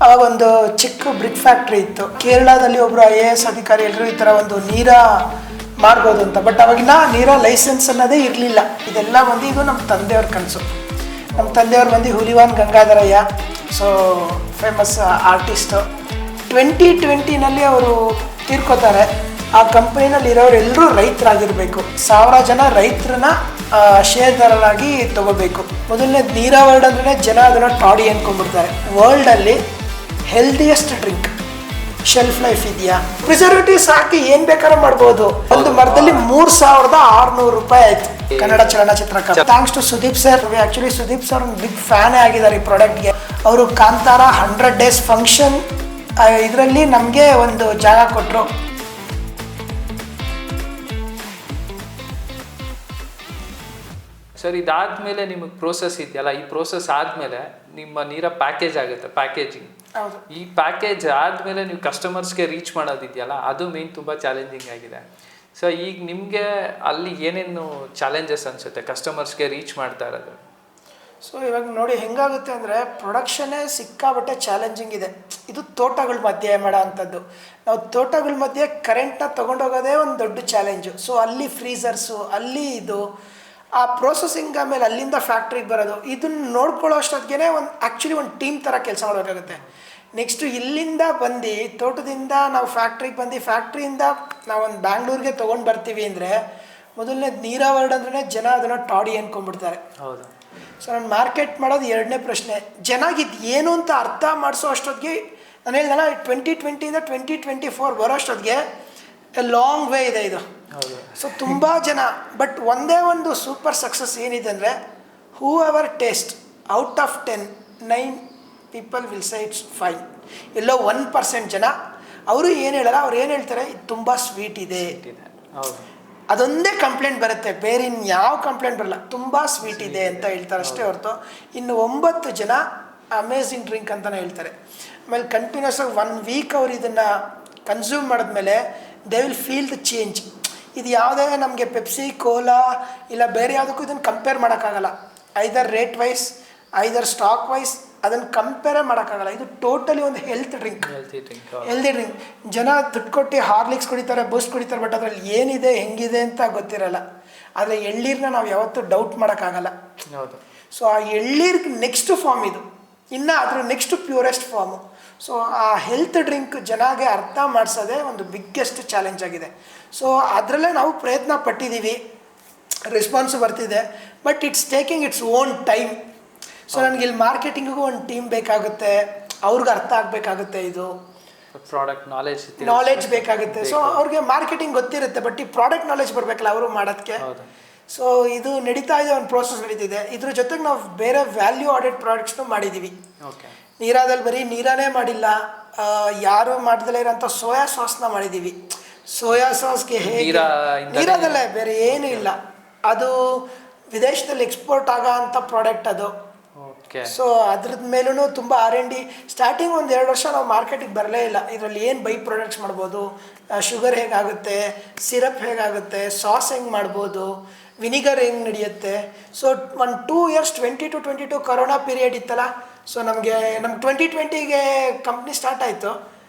ಆವಾಗ ಒಂದು ಚಿಕ್ಕ ಬ್ರಿಕ್ ಫ್ಯಾಕ್ಟ್ರಿ ಇತ್ತು. ಕೇರಳದಲ್ಲಿ ಒಬ್ಬರು IAS ಅಧಿಕಾರಿ ಎಲ್ಲರೂ ಈ ಥರ ಒಂದು ನೀರ ಮಾಡ್ಬೋದು ಅಂತ. ಬಟ್ ಅವಾಗಿನ ನೀರ ಲೈಸೆನ್ಸ್ ಅನ್ನೋದೇ ಇರಲಿಲ್ಲ. ಇದೆಲ್ಲ ಬಂದು ಇದು ನಮ್ಮ ತಂದೆಯವ್ರ ಕನಸು. ನಮ್ಮ ತಂದೆಯವ್ರು ಬಂದು ಹುಲಿವಾನ್ ಗಂಗಾಧರಯ್ಯ, ಸೊ ಫೇಮಸ್ ಆರ್ಟಿಸ್ಟು. 2020ನಲ್ಲಿ ಅವರು ತೀರ್ಕೋತಾರೆ. ಆ ಕಂಪ್ನಿನಲ್ಲಿ ಇರೋರು ಎಲ್ಲರೂ ರೈತರಾಗಿರಬೇಕು. 1000 ಜನ ರೈತರನ್ನ ಶೇರ್ದಾರರಾಗಿ ತಗೋಬೇಕು. ಮೊದಲನೇದು ನೀರಾ ವರ್ಲ್ಡ್ ಅಂದ್ರೆ ಜನ ಅದನ್ನು ಟಾಡಿ ಅಂದ್ಕೊಂಡ್ಬಿಡ್ತಾರೆ. ವರ್ಲ್ಡಲ್ಲಿ ಹೆಲ್ದಿಯೆಸ್ಟ್ ಡ್ರಿಂಕ್. ಶೆಲ್ಫ್ ಲೈಫ್ ಇದೆಯಾ, ಪ್ರಿಸರ್ವೇಟಿವ್ಸ್ ಹಾಕಿ ಏನು ಬೇಕಾದ್ರೂ ಮಾಡ್ಬೋದು. ಒಂದು ಮರದಲ್ಲಿ 3600 ರೂಪಾಯಿ ಆಯ್ತು. ಕನ್ನಡ ಚಲನಚಿತ್ರಕಾರ. Thanks to Sudeep sir. Actually Sudeep sir ಒಂದು ಬಿಗ್ ಫ್ಯಾನೇ ಆಗಿದ್ದಾರೆ ಈ ಪ್ರಾಡಕ್ಟ್ಗೆ. ಅವರು ಕಾಂತಾರ 100 ಡೇಸ್ ಫಂಕ್ಷನ್ ಇದರಲ್ಲಿ ನಮಗೆ ಒಂದು ಜಾಗ ಕೊಟ್ಟರು. ಸರ್, ಇದಾದ್ಮೇಲೆ ನಿಮಗೆ ಪ್ರೋಸೆಸ್ ಇದೆಯಲ್ಲ, ಈ ಪ್ರೋಸೆಸ್ ಆದಮೇಲೆ ನಿಮ್ಮ ನೀರ ಪ್ಯಾಕೇಜ್ ಆಗುತ್ತೆ, ಪ್ಯಾಕೇಜಿಂಗ್. ಈ ಪ್ಯಾಕೇಜ್ ಆದಮೇಲೆ ನೀವು ಕಸ್ಟಮರ್ಸ್ಗೆ ರೀಚ್ ಮಾಡೋದಿದೆಯಲ್ಲ, ಅದು ಮೇನ್ ತುಂಬ ಚಾಲೆಂಜಿಂಗ್ ಆಗಿದೆ. ಸೊ ಈಗ ನಿಮಗೆ ಅಲ್ಲಿ ಏನೇನು ಚಾಲೆಂಜಸ್ ಅನಿಸುತ್ತೆ ಕಸ್ಟಮರ್ಸ್ಗೆ ರೀಚ್ ಮಾಡ್ತಾ ಇರೋದು? ಸೊ ಇವಾಗ ನೋಡಿ ಹೆಂಗಾಗುತ್ತೆ ಅಂದರೆ, ಪ್ರೊಡಕ್ಷನ್ನೇ ಸಿಕ್ಕಾಬಟ್ಟೆ ಚಾಲೆಂಜಿಂಗ್ ಇದೆ. ಇದು ತೋಟಗಳ ಮಧ್ಯೆ ಮಾಡೋ ಅಂಥದ್ದು. ನಾವು ತೋಟಗಳ ಮಧ್ಯೆ ಕರೆಂಟ್ನ ತೊಗೊಂಡೋಗೋದೇ ಒಂದು ದೊಡ್ಡ ಚಾಲೆಂಜು. ಸೊ ಅಲ್ಲಿ ಫ್ರೀಸರ್ಸು, ಅಲ್ಲಿ ಇದು ಆ ಪ್ರೊಸೆಸಿಂಗ್, ಆಮೇಲೆ ಅಲ್ಲಿಂದ ಫ್ಯಾಕ್ಟ್ರಿಗೆ ಬರೋದು, ಇದನ್ನು ನೋಡ್ಕೊಳ್ಳೋ ಅಷ್ಟೊತ್ತಿಗೆ ಒಂದು ಟೀಮ್ ಥರ ಕೆಲಸ ಮಾಡಬೇಕಾಗುತ್ತೆ. ನೆಕ್ಸ್ಟು ಇಲ್ಲಿಂದ ಬಂದು ತೋಟದಿಂದ ನಾವು ಫ್ಯಾಕ್ಟ್ರಿಗೆ ಬಂದು, ಫ್ಯಾಕ್ಟ್ರಿಯಿಂದ ನಾವೊಂದು ಬ್ಯಾಂಗ್ಳೂರಿಗೆ ತೊಗೊಂಡು ಬರ್ತೀವಿ ಅಂದರೆ, ಮೊದಲನೇದು ನೀರಾ ವರ್ಲ್ಡ್ ಅಂದ್ರೆ ಜನ ಅದನ್ನು ಟಾಡಿ ಅಂದ್ಕೊಂಡ್ಬಿಡ್ತಾರೆ. ಹೌದು. ಸೊ ನಾನು ಮಾರ್ಕೆಟ್ ಮಾಡೋದು ಎರಡನೇ ಪ್ರಶ್ನೆ. ಜನಾಗಿದ್ದು ಏನು ಅಂತ ಅರ್ಥ ಮಾಡಿಸೋ ಅಷ್ಟೊತ್ತಿಗೆ, ನಾನು ಹೇಳಿದಲ್ಲ 2020ಇಂದ 2024 ಬರೋ ಅಷ್ಟೊತ್ತಿಗೆ ಲಾಂಗ್ ವೇ ಇದೆ ಇದು. ಸೊ ತುಂಬ ಜನ. ಬಟ್ ಒಂದೇ ಒಂದು ಸೂಪರ್ ಸಕ್ಸಸ್ ಏನಿದೆ ಅಂದರೆ, whoever taste out of 10, 9 people will say it's fine. ಎಲ್ಲೋ 1% ಜನ ಅವರು ಏನು ಹೇಳಲ್ಲ, ಅವ್ರು ಏನು ಹೇಳ್ತಾರೆ, ಇದು ತುಂಬ ಸ್ವೀಟ್ ಇದೆ. ಅದೊಂದೇ ಕಂಪ್ಲೇಂಟ್ ಬರುತ್ತೆ, ಬೇರೆ ಇನ್ಯಾವ ಕಂಪ್ಲೇಂಟ್ ಬರಲ್ಲ. ತುಂಬ ಸ್ವೀಟ್ ಇದೆ ಅಂತ ಹೇಳ್ತಾರೆ ಅಷ್ಟೇ ಹೊರತು, ಇನ್ನು 9 ಜನ ಅಮೇಝಿಂಗ್ ಡ್ರಿಂಕ್ ಅಂತಲೇ ಹೇಳ್ತಾರೆ. ಆಮೇಲೆ ಕಂಟಿನ್ಯೂಸ್ ಆಗಿ 1 ವೀಕ್ ಅವ್ರು ಇದನ್ನು ಕನ್ಸ್ಯೂಮ್ ಮಾಡಿದ್ಮೇಲೆ they will feel the change. ಇದು ಯಾವುದೇ ನಮಗೆ ಪೆಪ್ಸಿ, ಕೋಲಾ ಇಲ್ಲ ಬೇರೆ ಯಾವುದಕ್ಕೂ ಇದನ್ನು ಕಂಪೇರ್ ಮಾಡೋಕ್ಕಾಗಲ್ಲ. ಐದರ್ ರೇಟ್ ವೈಸ್, ಐದರ್ ಸ್ಟಾಕ್ ವೈಸ್ ಅದನ್ನು ಕಂಪೇರೇ ಮಾಡೋಕ್ಕಾಗಲ್ಲ. ಇದು ಟೋಟಲಿ ಒಂದು ಹೆಲ್ತ್ ಡ್ರಿಂಕ್. Healthy drink. ಜನ ದುಡ್ಡು ಕೊಟ್ಟು ಹಾರ್ಲಿಕ್ಸ್ ಕುಡಿತಾರೆ, ಬೂಸ್ಟ್ ಕುಡಿತಾರೆ, ಬಟ್ ಅದರಲ್ಲಿ ಏನಿದೆ ಹೆಂಗಿದೆ ಅಂತ ಗೊತ್ತಿರಲ್ಲ. ಆದರೆ ಎಳ್ಳೀರನ್ನ ನಾವು ಯಾವತ್ತೂ ಡೌಟ್ ಮಾಡೋಕ್ಕಾಗಲ್ಲ. ಸೊ ಆ ಎಳ್ಳೀರ್ಗೆ ನೆಕ್ಸ್ಟ್ ಫಾರ್ಮ್ ಇದು, ಇನ್ನು ಅದ್ರ ನೆಕ್ಸ್ಟ್ ಪ್ಯೂರೆಸ್ಟ್ ಫಾರ್ಮು. ಸೊ ಆ ಹೆಲ್ತ್ ಡ್ರಿಂಕ್ ಜನಗೆ ಅರ್ಥ ಮಾಡಿಸೋದೇ ಒಂದು ಬಿಗ್ಗೆಸ್ಟ್ ಚಾಲೆಂಜ್ ಆಗಿದೆ. ಸೊ ಅದರಲ್ಲೇ ನಾವು ಪ್ರಯತ್ನ ಪಟ್ಟಿದ್ದೀವಿ, ರೆಸ್ಪಾನ್ಸು ಬರ್ತಿದೆ. But it's taking its own time. So ನನಗೆ ಇಲ್ಲಿ ಮಾರ್ಕೆಟಿಂಗಿಗೂ ಒಂದು ಟೀಮ್ ಬೇಕಾಗುತ್ತೆ, ಅವ್ರಿಗೆ ಅರ್ಥ ಆಗಬೇಕಾಗುತ್ತೆ, ಇದು ಪ್ರಾಡಕ್ಟ್ ನಾಲೆಡ್ಜ್ ಬೇಕಾಗುತ್ತೆ. ಸೊ ಅವ್ರಿಗೆ ಮಾರ್ಕೆಟಿಂಗ್ ಗೊತ್ತಿರುತ್ತೆ, ಬಟ್ ಈ ಪ್ರಾಡಕ್ಟ್ ನಾಲೆಡ್ಜ್ ಬರಬೇಕಲ್ಲ ಅವರು ಮಾಡೋದಕ್ಕೆ. ಸೊ ಇದು ನಡೀತಾ ಇದೆ, ಒಂದು ಪ್ರೋಸೆಸ್ ನಡೀತಿದೆ. ಇದ್ರ ಜೊತೆಗೆ ನಾವು ಬೇರೆ ವ್ಯಾಲ್ಯೂ ಆಡೆಡ್ ಪ್ರಾಡಕ್ಟ್ಸ್ನು ಮಾಡಿದ್ದೀವಿ. ನೀರಾದಲ್ಲಿ ಬರೀ ನೀರಾನೇ ಮಾಡಿಲ್ಲ, ಯಾರು ಮಾಡ್ದಲೇ ಇರೋಂಥ ಸೋಯಾ ಸಾಸ್ನ ಮಾಡಿದ್ದೀವಿ. ಸೋಯಾ ಸಾಸ್ಗೆ ಹೇಗೆ ನೀರಾದಲ್ಲೇ, ಬೇರೆ ಏನೂ ಇಲ್ಲ. ಅದು ವಿದೇಶದಲ್ಲಿ ಎಕ್ಸ್ಪೋರ್ಟ್ ಆಗೋ ಅಂಥ ಪ್ರಾಡಕ್ಟ್ ಅದು. ಸೊ ಅದ್ರದ್ದು ಮೇಲೂ ತುಂಬ R&D. ಸ್ಟಾರ್ಟಿಂಗ್ ಒಂದು 2 ವರ್ಷ ನಾವು ಮಾರ್ಕೆಟಿಗೆ ಬರಲೇ ಇಲ್ಲ. ಇದರಲ್ಲಿ ಏನು ಬೈ ಪ್ರಾಡಕ್ಟ್ಸ್ ಮಾಡ್ಬೋದು, ಶುಗರ್ ಹೇಗಾಗುತ್ತೆ, ಸಿರಪ್ ಹೇಗಾಗುತ್ತೆ, ಸಾಸ್ ಹೆಂಗೆ ಮಾಡ್ಬೋದು, ವಿನಿಗರ್ ಹೆಂಗೆ ನಡೆಯುತ್ತೆ. ಸೊ ಒಂದು 2 ಇಯರ್ಸ್ 20 to 22 ಕೊರೋನಾ ಪೀರಿಯಡ್ ಇತ್ತಲ್ಲ. ಸೊ ನಮ್ಮ 2020ಗೆ ಕಂಪ್ನಿ ಸ್ಟಾರ್ಟ್ ಆಯಿತು,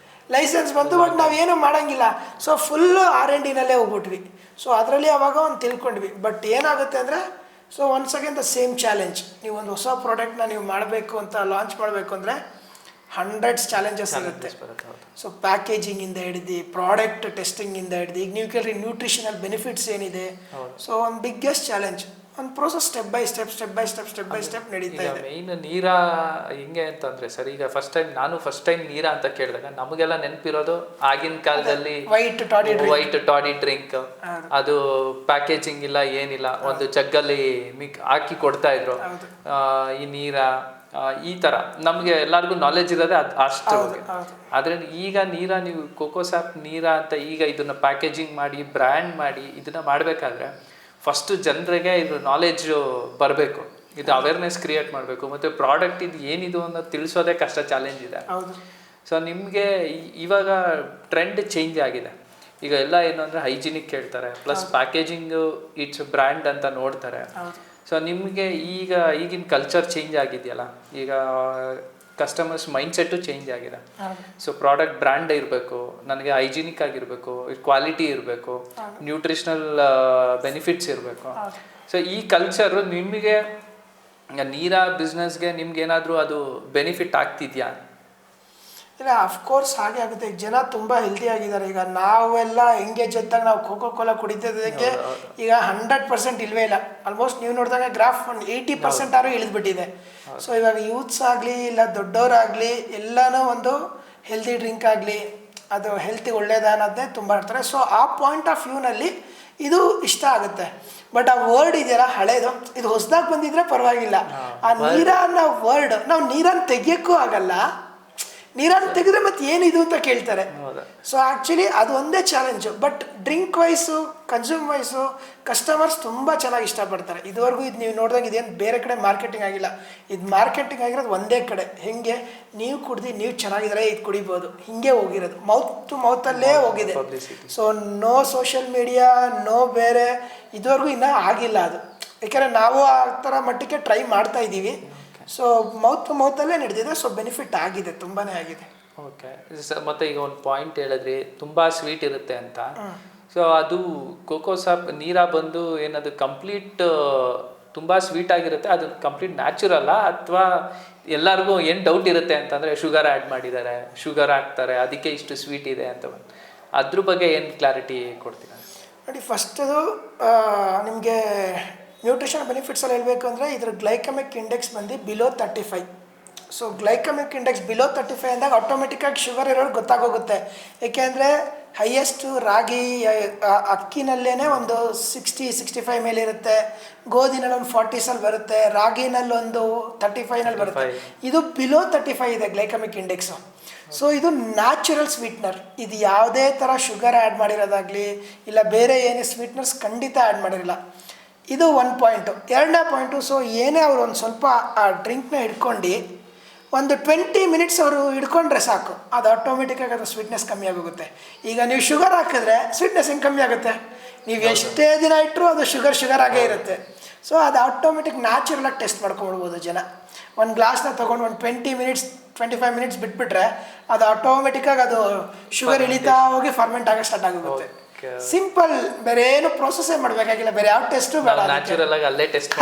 ಲೈಸೆನ್ಸ್ ಬಂತು, ಬಟ್ ನಾವೇನು ಮಾಡೋಂಗಿಲ್ಲ. ಸೊ ಫುಲ್ಲು R&Dನಲ್ಲೇ ಹೋಗ್ಬಿಟ್ವಿ. ಸೊ ಅದರಲ್ಲಿ ಅವಾಗ ಒಂದು ತಿಳ್ಕೊಂಡ್ವಿ. ಬಟ್ ಏನಾಗುತ್ತೆ ಅಂದರೆ, so once again the same challenge. ನೀವು ಒಂದು ಹೊಸ ಪ್ರಾಡಕ್ಟ್ನ ನೀವು ಮಾಡಬೇಕು ಅಂತ ಲಾಂಚ್ ಮಾಡಬೇಕು ಅಂದರೆ 100 ಚಾಲೆಂಜಸ್ ಇರುತ್ತೆ. ಸೊ ಪ್ಯಾಕೇಜಿಂಗಿಂದ ಹಿಡಿದು, ಪ್ರಾಡಕ್ಟ್ ಟೆಸ್ಟಿಂಗಿಂದ ಹಿಡಿದು, ಈಗ ನೀವು ಕೇಳಿ ನ್ಯೂಟ್ರಿಷನಲ್ ಬೆನಿಫಿಟ್ಸ್ ಏನಿದೆ. ಸೊ ಒಂದು ಬಿಗ್ಗೆಸ್ಟ್ ಚಾಲೆಂಜ್. ಒಂದು ಪ್ರೋಸೆಸ್ ಸ್ಟೆಪ್ ಬೈ ಸ್ಟೆಪ್ ನಡೀತಾ ಇದೆ. ಮೇನ್ ನೀರಾ ಹಿಂಗೆ ಅಂತಂದ್ರೆ ಸರ್, ಈಗ ನಾನು ಫಸ್ಟ್ ಟೈಮ್ ನೀರಾ ಅಂತ ಕೇಳಿದಾಗ ನಮಗೆಲ್ಲ ನೆನಪಿರೋದು ಆಗಿನ ಕಾಲದಲ್ಲಿ ವೈಟ್ ಟಾಡಿ ಡ್ರಿಂಕ್. ಅದು ಪ್ಯಾಕೇಜಿಂಗ್ ಇಲ್ಲ, ಏನಿಲ್ಲ, ಒಂದು ಜಗ್ಗಲ್ಲಿ ಹಾಕಿ ಕೊಡ್ತಾ ಇದ್ರು. ಈ ನೀರಾ ಈ ತರ ನಮ್ಗೆ ಎಲ್ಲರಿಗೂ ನಾಲೆಜ್ ಇರೋದೇ ಅಷ್ಟು. ಆದ್ರೆ ಈಗ ನೀರಾ, ನೀವು ಕೋಕೋಸಾಪ್ ನೀರಾ ಅಂತ ಈಗ ಇದನ್ನ ಪ್ಯಾಕೇಜಿಂಗ್ ಮಾಡಿ ಬ್ರ್ಯಾಂಡ್ ಮಾಡಿ ಇದನ್ನ ಮಾಡ್ಬೇಕಾದ್ರೆ ಫಸ್ಟ್ ಜನರಿಗೆ ಇದು ನಾಲೆಡ್ಜು ಬರಬೇಕು, ಇದು ಅವೇರ್ನೆಸ್ ಕ್ರಿಯೇಟ್ ಮಾಡಬೇಕು, ಮತ್ತು ಪ್ರಾಡಕ್ಟ್ ಇದು ಏನಿದು ಅನ್ನೋದು ತಿಳಿಸೋದೇ ಕಷ್ಟ, ಚಾಲೆಂಜ್ ಇದೆ. ಸೊ ನಿಮಗೆ ಇವಾಗ ಟ್ರೆಂಡ್ ಚೇಂಜ್ ಆಗಿದೆ. ಈಗ ಎಲ್ಲ ಏನು ಅಂದರೆ ಹೈಜಿನಿಕ್ ಕೇಳ್ತಾರೆ, ಪ್ಲಸ್ ಪ್ಯಾಕೇಜಿಂಗು ಇಟ್ಸ್ ಬ್ರ್ಯಾಂಡ್ ಅಂತ ನೋಡ್ತಾರೆ. ಸೊ ನಿಮಗೆ ಈಗಿನ ಕಲ್ಚರ್ ಚೇಂಜ್ ಆಗಿದೆಯಲ್ಲ, ಈಗ ಕಸ್ಟಮರ್ಸ್ ಮೈಂಡ್ಸೆಟ್ಟು ಚೇಂಜ್ ಆಗಿದೆ. ಸೊ ಪ್ರಾಡಕ್ಟ್ ಬ್ರ್ಯಾಂಡ್ ಇರಬೇಕು, ನನಗೆ ಹೈಜಿನಿಕ್ ಆಗಿರಬೇಕು, ಕ್ವಾಲಿಟಿ ಇರಬೇಕು, ನ್ಯೂಟ್ರಿಷನಲ್ ಬೆನಿಫಿಟ್ಸ್ ಇರಬೇಕು. ಸೊ ಈ ಕಲ್ಚರು ನಿಮಗೆ ನೀರಾ ಬಿಸ್ನೆಸ್ಗೆ ನಿಮ್ಗೆ ಏನಾದರೂ ಅದು ಬೆನಿಫಿಟ್ ಆಗ್ತಿದ್ಯಾ? ಇಲ್ಲ, ಅಫ್ಕೋರ್ಸ್ ಹಾಗೆ ಆಗುತ್ತೆ. ಈಗ ಜನ ತುಂಬ ಹೆಲ್ದಿ ಆಗಿದ್ದಾರೆ. ಈಗ ನಾವೆಲ್ಲ ಎಂಗೇಜ್ ಇದ್ದಾಗ ನಾವು ಕೋಕೋ ಕೋಲಾ ಕುಡಿತಿದ್ದಕ್ಕೆ ಈಗ 100% ಇಲ್ವೇ ಇಲ್ಲ. ಆಲ್ಮೋಸ್ಟ್ ನೀವು ನೋಡಿದಾಗ ಗ್ರಾಫ್ ಒಂದು 80% ಆದ್ರೂ ಇಳಿದ್ಬಿಟ್ಟಿದೆ. ಸೊ ಇವಾಗ ಯೂತ್ಸ್ ಆಗಲಿ ಇಲ್ಲ ದೊಡ್ಡವರಾಗಲಿ ಎಲ್ಲನೂ ಒಂದು ಹೆಲ್ದಿ ಡ್ರಿಂಕ್ ಆಗಲಿ ಅದು ಹೆಲ್ತಿಗೆ ಒಳ್ಳೇದ ಅನ್ನೋದೇ ತುಂಬ ಇರ್ತಾರೆ. ಸೊ ಆ ಪಾಯಿಂಟ್ ಆಫ್ ವ್ಯೂನಲ್ಲಿ ಇದು ಇಷ್ಟ ಆಗುತ್ತೆ. ಬಟ್ ಆ ವರ್ಡ್ ಇದೆಯಲ್ಲ ಹಳೇದು, ಇದು ಹೊಸದಾಗಿ ಬಂದಿದ್ರೆ ಪರವಾಗಿಲ್ಲ. ಆ ನೀರ ಅನ್ನೋ ವರ್ಡ್ ನಾವು ನೀರನ್ನು ತೆಗಿಯೋಕ್ಕೂ ಆಗಲ್ಲ, ನೀರನ್ನು ತೆಗೆದ್ರೆ ಮತ್ತೆ ಏನಿದು ಅಂತ ಕೇಳ್ತಾರೆ. ಸೊ ಆ್ಯಕ್ಚುಲಿ ಅದು ಒಂದೇ challenge. But drink wise consume wise customers ತುಂಬ ಚೆನ್ನಾಗಿ ಇಷ್ಟಪಡ್ತಾರೆ. ಇದುವರೆಗೂ ಇದು ನೀವು ನೋಡಿದಾಗ ಇದೇನು ಬೇರೆ ಕಡೆ ಮಾರ್ಕೆಟಿಂಗ್ ಆಗಿಲ್ಲ. ಇದು ಮಾರ್ಕೆಟಿಂಗ್ ಆಗಿರೋದು ಒಂದೇ ಕಡೆ. ಹೇಗೆ ನೀವು ಕುಡ್ದು ನೀವು ಚೆನ್ನಾಗಿದ್ರೆ ಇದು ಕುಡಿಬೋದು, ಹಿಂಗೆ ಹೋಗಿರೋದು ಮೌತ್ ಟು ಮೌತಲ್ಲೇ ಹೋಗಿದೆ. So no social media, no ಬೇರೆ, ಇದುವರೆಗೂ ಇನ್ನೂ ಆಗಿಲ್ಲ ಅದು. ಯಾಕೆಂದರೆ ನಾವು ಆ ಥರ ಮಟ್ಟಕ್ಕೆ ಟ್ರೈ ಮಾಡ್ತಾ ಇದ್ದೀವಿ. ಸೊ ಮೌತ್ ಟು ಮೌತಲ್ಲೇ ನಡೆದಿದೆ. ಸೊ ಬೆನಿಫಿಟ್ ಆಗಿದೆ, ತುಂಬಾ ಆಗಿದೆ. ಓಕೆ ಸರ್, ಮತ್ತು ಈಗ ಒಂದು ಪಾಯಿಂಟ್ ಹೇಳಿದ್ರಿ ತುಂಬ ಸ್ವೀಟ್ ಇರುತ್ತೆ ಅಂತ. ಸೊ ಅದು ಕೋಕೋ ಸಾಪ್ ನೀರಾ ಬಂದು ಏನದು ಕಂಪ್ಲೀಟ್ ತುಂಬ ಸ್ವೀಟ್ ಆಗಿರುತ್ತೆ, ಅದು ಕಂಪ್ಲೀಟ್ ನ್ಯಾಚುರಲ್ಲ ಅಥವಾ ಎಲ್ಲರಿಗೂ ಏನು ಡೌಟ್ ಇರುತ್ತೆ ಅಂತಂದರೆ ಶುಗರ್ ಆ್ಯಡ್ ಮಾಡಿದ್ದಾರೆ, ಶುಗರ್ ಹಾಕ್ತಾರೆ, ಅದಕ್ಕೆ ಇಷ್ಟು ಸ್ವೀಟ್ ಇದೆ ಅಂತ. ಅದ್ರ ಬಗ್ಗೆ ಏನು ಕ್ಲಾರಿಟಿ ಕೊಡ್ತೀರಾ? ನೋಡಿ, ಫಸ್ಟದು ನಿಮಗೆ ನ್ಯೂಟ್ರಿಷನ್ ಬೆನಿಫಿಟ್ಸಲ್ಲಿ ಹೇಳಬೇಕು ಅಂದರೆ ಇದ್ರ ಗ್ಲೈಕಮಿಕ್ ಇಂಡೆಕ್ಸ್ ಬಂದು ಬಿಲೋ 35. ಸೊ ಗ್ಲೈಕಮಿಕ್ ಇಂಡೆಕ್ಸ್ ಬಿಲೋ 35 ಅಂದಾಗ ಆಟೋಮೆಟಿಕ್ಕಾಗಿ ಶುಗರ್ ಇರೋರು ಗೊತ್ತಾಗೋಗುತ್ತೆ. ಏಕೆಂದರೆ ಹೈಯೆಸ್ಟು ರಾಗಿ ಅಕ್ಕಿನಲ್ಲೇ ಒಂದು 60-65 ಮೇಲೆ ಇರುತ್ತೆ, ಗೋಧಿನಲ್ಲಿ ಒಂದು 40 ಬರುತ್ತೆ, ರಾಗಿನಲ್ಲಿ ಒಂದು 35 ಬರುತ್ತೆ. ಇದು ಬಿಲೋ 35 ಇದೆ ಗ್ಲೈಕಮಿಕ್ ಇಂಡೆಕ್ಸು. ಸೊ ಇದು ನ್ಯಾಚುರಲ್ ಸ್ವೀಟ್ನರ್. ಇದು ಯಾವುದೇ ಥರ ಶುಗರ್ ಆ್ಯಡ್ ಮಾಡಿರೋದಾಗಲಿ ಇಲ್ಲ ಬೇರೆ ಏನೇ ಸ್ವೀಟ್ನರ್ಸ್ ಖಂಡಿತ ಆ್ಯಡ್ ಮಾಡಿರಲ್ಲ. ಇದು ಒಂದು ಪಾಯಿಂಟು. ಎರಡನೇ ಪಾಯಿಂಟು, ಸೊ ಏನೇ ಅವರು ಒಂದು ಸ್ವಲ್ಪ ಆ ಡ್ರಿಂಕ್ನ ಹಿಡ್ಕೊಂಡು ಒಂದು 20 ಮಿನಿಟ್ಸ್ ಅವರು ಹಿಡ್ಕೊಂಡ್ರೆ ಸಾಕು, ಅದು ಆಟೋಮೆಟಿಕ್ಕಾಗಿ ಅದು ಸ್ವೀಟ್ನೆಸ್ ಕಮ್ಮಿ ಆಗೋಗುತ್ತೆ. ಈಗ ನೀವು ಶುಗರ್ ಹಾಕಿದ್ರೆ ಸ್ವೀಟ್ನೆಸ್ ಹೆಂಗೆ ಕಮ್ಮಿ ಆಗುತ್ತೆ? ನೀವು ಎಷ್ಟೇ ದಿನ ಇಟ್ಟರು ಅದು ಶುಗರ್ ಆಗೇ ಇರುತ್ತೆ. ಸೊ ಅದು ಆಟೋಮೆಟಿಕ್ ನ್ಯಾಚುರಲಾಗಿ ಟೆಸ್ಟ್ ಮಾಡ್ಕೊಳ್ಬೋದು ಜನ. ಒಂದು ಗ್ಲಾಸ್ನ ತೊಗೊಂಡು ಒಂದು 25 ಮಿನಿಟ್ಸ್ ಬಿಟ್ಬಿಟ್ರೆ ಅದು ಆಟೋಮೆಟಿಕ್ಕಾಗಿ ಅದು ಶುಗರ್ ಇಳಿತಾ ಹೋಗಿ ಫರ್ಮೆಂಟ್ ಆಗೋ ಸ್ಟಾರ್ಟ್ ಆಗುತ್ತೆ. ಸಿಂಪಲ್, ಬೇರೆ ಏನು ಪ್ರೋಸೆಸ್ಸೇ ಮಾಡಬೇಕಾಗಿಲ್ಲ, ಬೇರೆ ಯಾವ ಟೆಸ್ಟು ಬೇಡ,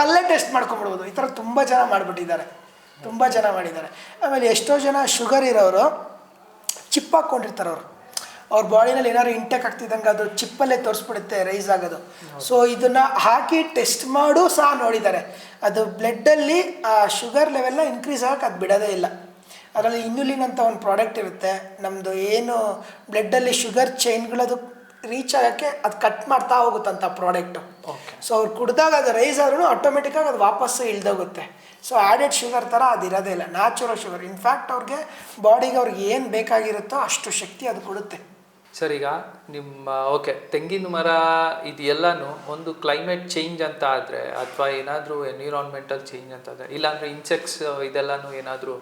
ಅಲ್ಲೇ ಟೆಸ್ಟ್ ಮಾಡ್ಕೊಂಡ್ಬಿಡ್ಬೋದು. ಈ ಥರ ತುಂಬ ಜನ ಮಾಡಿಬಿಟ್ಟಿದ್ದಾರೆ, ತುಂಬ ಜನ ಮಾಡಿದ್ದಾರೆ. ಆಮೇಲೆ ಎಷ್ಟೋ ಜನ ಶುಗರ್ ಇರೋರು ಚಿಪ್ ಹಾಕ್ಕೊಂಡಿರ್ತಾರೆ. ಅವ್ರ ಬಾಡಿನಲ್ಲಿ ಏನಾದ್ರು ಇಂಟೇಕ್ ಆಗ್ತಿದ್ದಂಗೆ ಅದು ಚಿಪ್ಪಲ್ಲೇ ತೋರಿಸ್ಬಿಡುತ್ತೆ ರೈಸ್ ಆಗೋದು. ಸೊ ಇದನ್ನು ಹಾಕಿ ಟೆಸ್ಟ್ ಮಾಡು ಸಹ ನೋಡಿದ್ದಾರೆ. ಅದು ಬ್ಲಡ್ಡಲ್ಲಿ ಆ ಶುಗರ್ ಲೆವೆಲ್ನ ಇನ್ಕ್ರೀಸ್ ಆಗೋಕ್ಕೆ ಅದು ಬಿಡೋದೇ ಇಲ್ಲ. ಅದರಲ್ಲಿ ಇನ್ಯುಲಿನ್ ಅಂತ ಒಂದು ಪ್ರಾಡಕ್ಟ್ ಇರುತ್ತೆ, ನಮ್ಮದು ಏನು ಬ್ಲಡ್ಡಲ್ಲಿ ಶುಗರ್ ಚೈನ್ಗಳದು ರೀಚ್ ಆಗೋಕ್ಕೆ ಅದು ಕಟ್ ಮಾಡ್ತಾ ಹೋಗುತ್ತಂತ ಪ್ರಾಡಕ್ಟು. ಸೊ ಅವ್ರು ಕುಡ್ದಾಗ ಅದು ರೈಸ್ ಆದ್ರೂ ಆಟೋಮೆಟಿಕ್ಕಾಗಿ ಅದು ವಾಪಸ್ಸು ಇಳ್ದೋಗುತ್ತೆ. ಸೊ ಆ್ಯಡೆಡ್ ಶುಗರ್ ಥರ ಅದು ಇರೋದೇ ಇಲ್ಲ, ನ್ಯಾಚುರಲ್ ಶುಗರ್. ಇನ್ಫ್ಯಾಕ್ಟ್ ಅವ್ರಿಗೆ ಬಾಡಿಗೆ ಅವ್ರಿಗೆ ಏನು ಬೇಕಾಗಿರುತ್ತೋ ಅಷ್ಟು ಶಕ್ತಿ ಅದು ಕೊಡುತ್ತೆ. ಸರ್, ಈಗ ನಿಮ್ಮ ತೆಂಗಿನ ಮರ ಇದು ಎಲ್ಲನೂ ಒಂದು ಕ್ಲೈಮೇಟ್ ಚೇಂಜ್ ಅಂತ ಆದರೆ ಅಥವಾ ಏನಾದರೂ ಎನ್ವಿರಾನ್ಮೆಂಟಲ್ ಚೇಂಜ್ ಅಂತ ಆದರೆ, ಇಲ್ಲಾಂದರೆ ಇನ್ಸೆಕ್ಟ್ಸ್ ಇದೆಲ್ಲನೂ ಏನಾದರೂ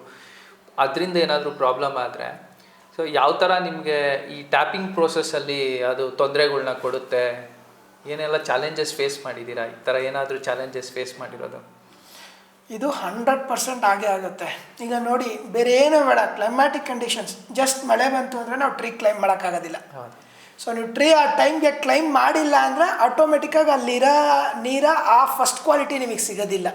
ಅದರಿಂದ ಏನಾದರೂ ಪ್ರಾಬ್ಲಮ್ ಆದರೆ, ಸೊ ಯಾವ ಥರ ನಿಮಗೆ ಈ ಟ್ಯಾಪಿಂಗ್ ಪ್ರೋಸೆಸ್ಸಲ್ಲಿ ಅದು ತೊಂದರೆಗಳ್ನ ಕೊಡುತ್ತೆ? ಏನೆಲ್ಲ ಚಾಲೆಂಜಸ್ ಫೇಸ್ ಮಾಡಿದ್ದೀರಾ? ಈ ಥರ ಏನಾದರೂ ಚಾಲೆಂಜಸ್ ಫೇಸ್ ಮಾಡಿರೋದು? ಇದು 100% ಆಗೇ ಆಗುತ್ತೆ. ಈಗ ನೋಡಿ, ಬೇರೆ ಏನೂ ಬೇಡ, ಕ್ಲೈಮ್ಯಾಟಿಕ್ ಕಂಡೀಷನ್ಸ್, ಜಸ್ಟ್ ಮಳೆ ಬಂತು ಅಂದರೆ ನಾವು ಟ್ರೀ ಕ್ಲೈಮ್ ಮಾಡೋಕ್ಕಾಗೋದಿಲ್ಲ. ಸೊ ನೀವು ಟ್ರೀ ಆ ಟೈಮ್ಗೆ ಕ್ಲೈಮ್ ಮಾಡಿಲ್ಲ ಅಂದರೆ ಆಟೋಮೆಟಿಕ್ಕಾಗಿ ಅಲ್ಲಿರೋ ಆ ಫಸ್ಟ್ ಕ್ವಾಲಿಟಿ ನಿಮಗೆ ಸಿಗೋದಿಲ್ಲ.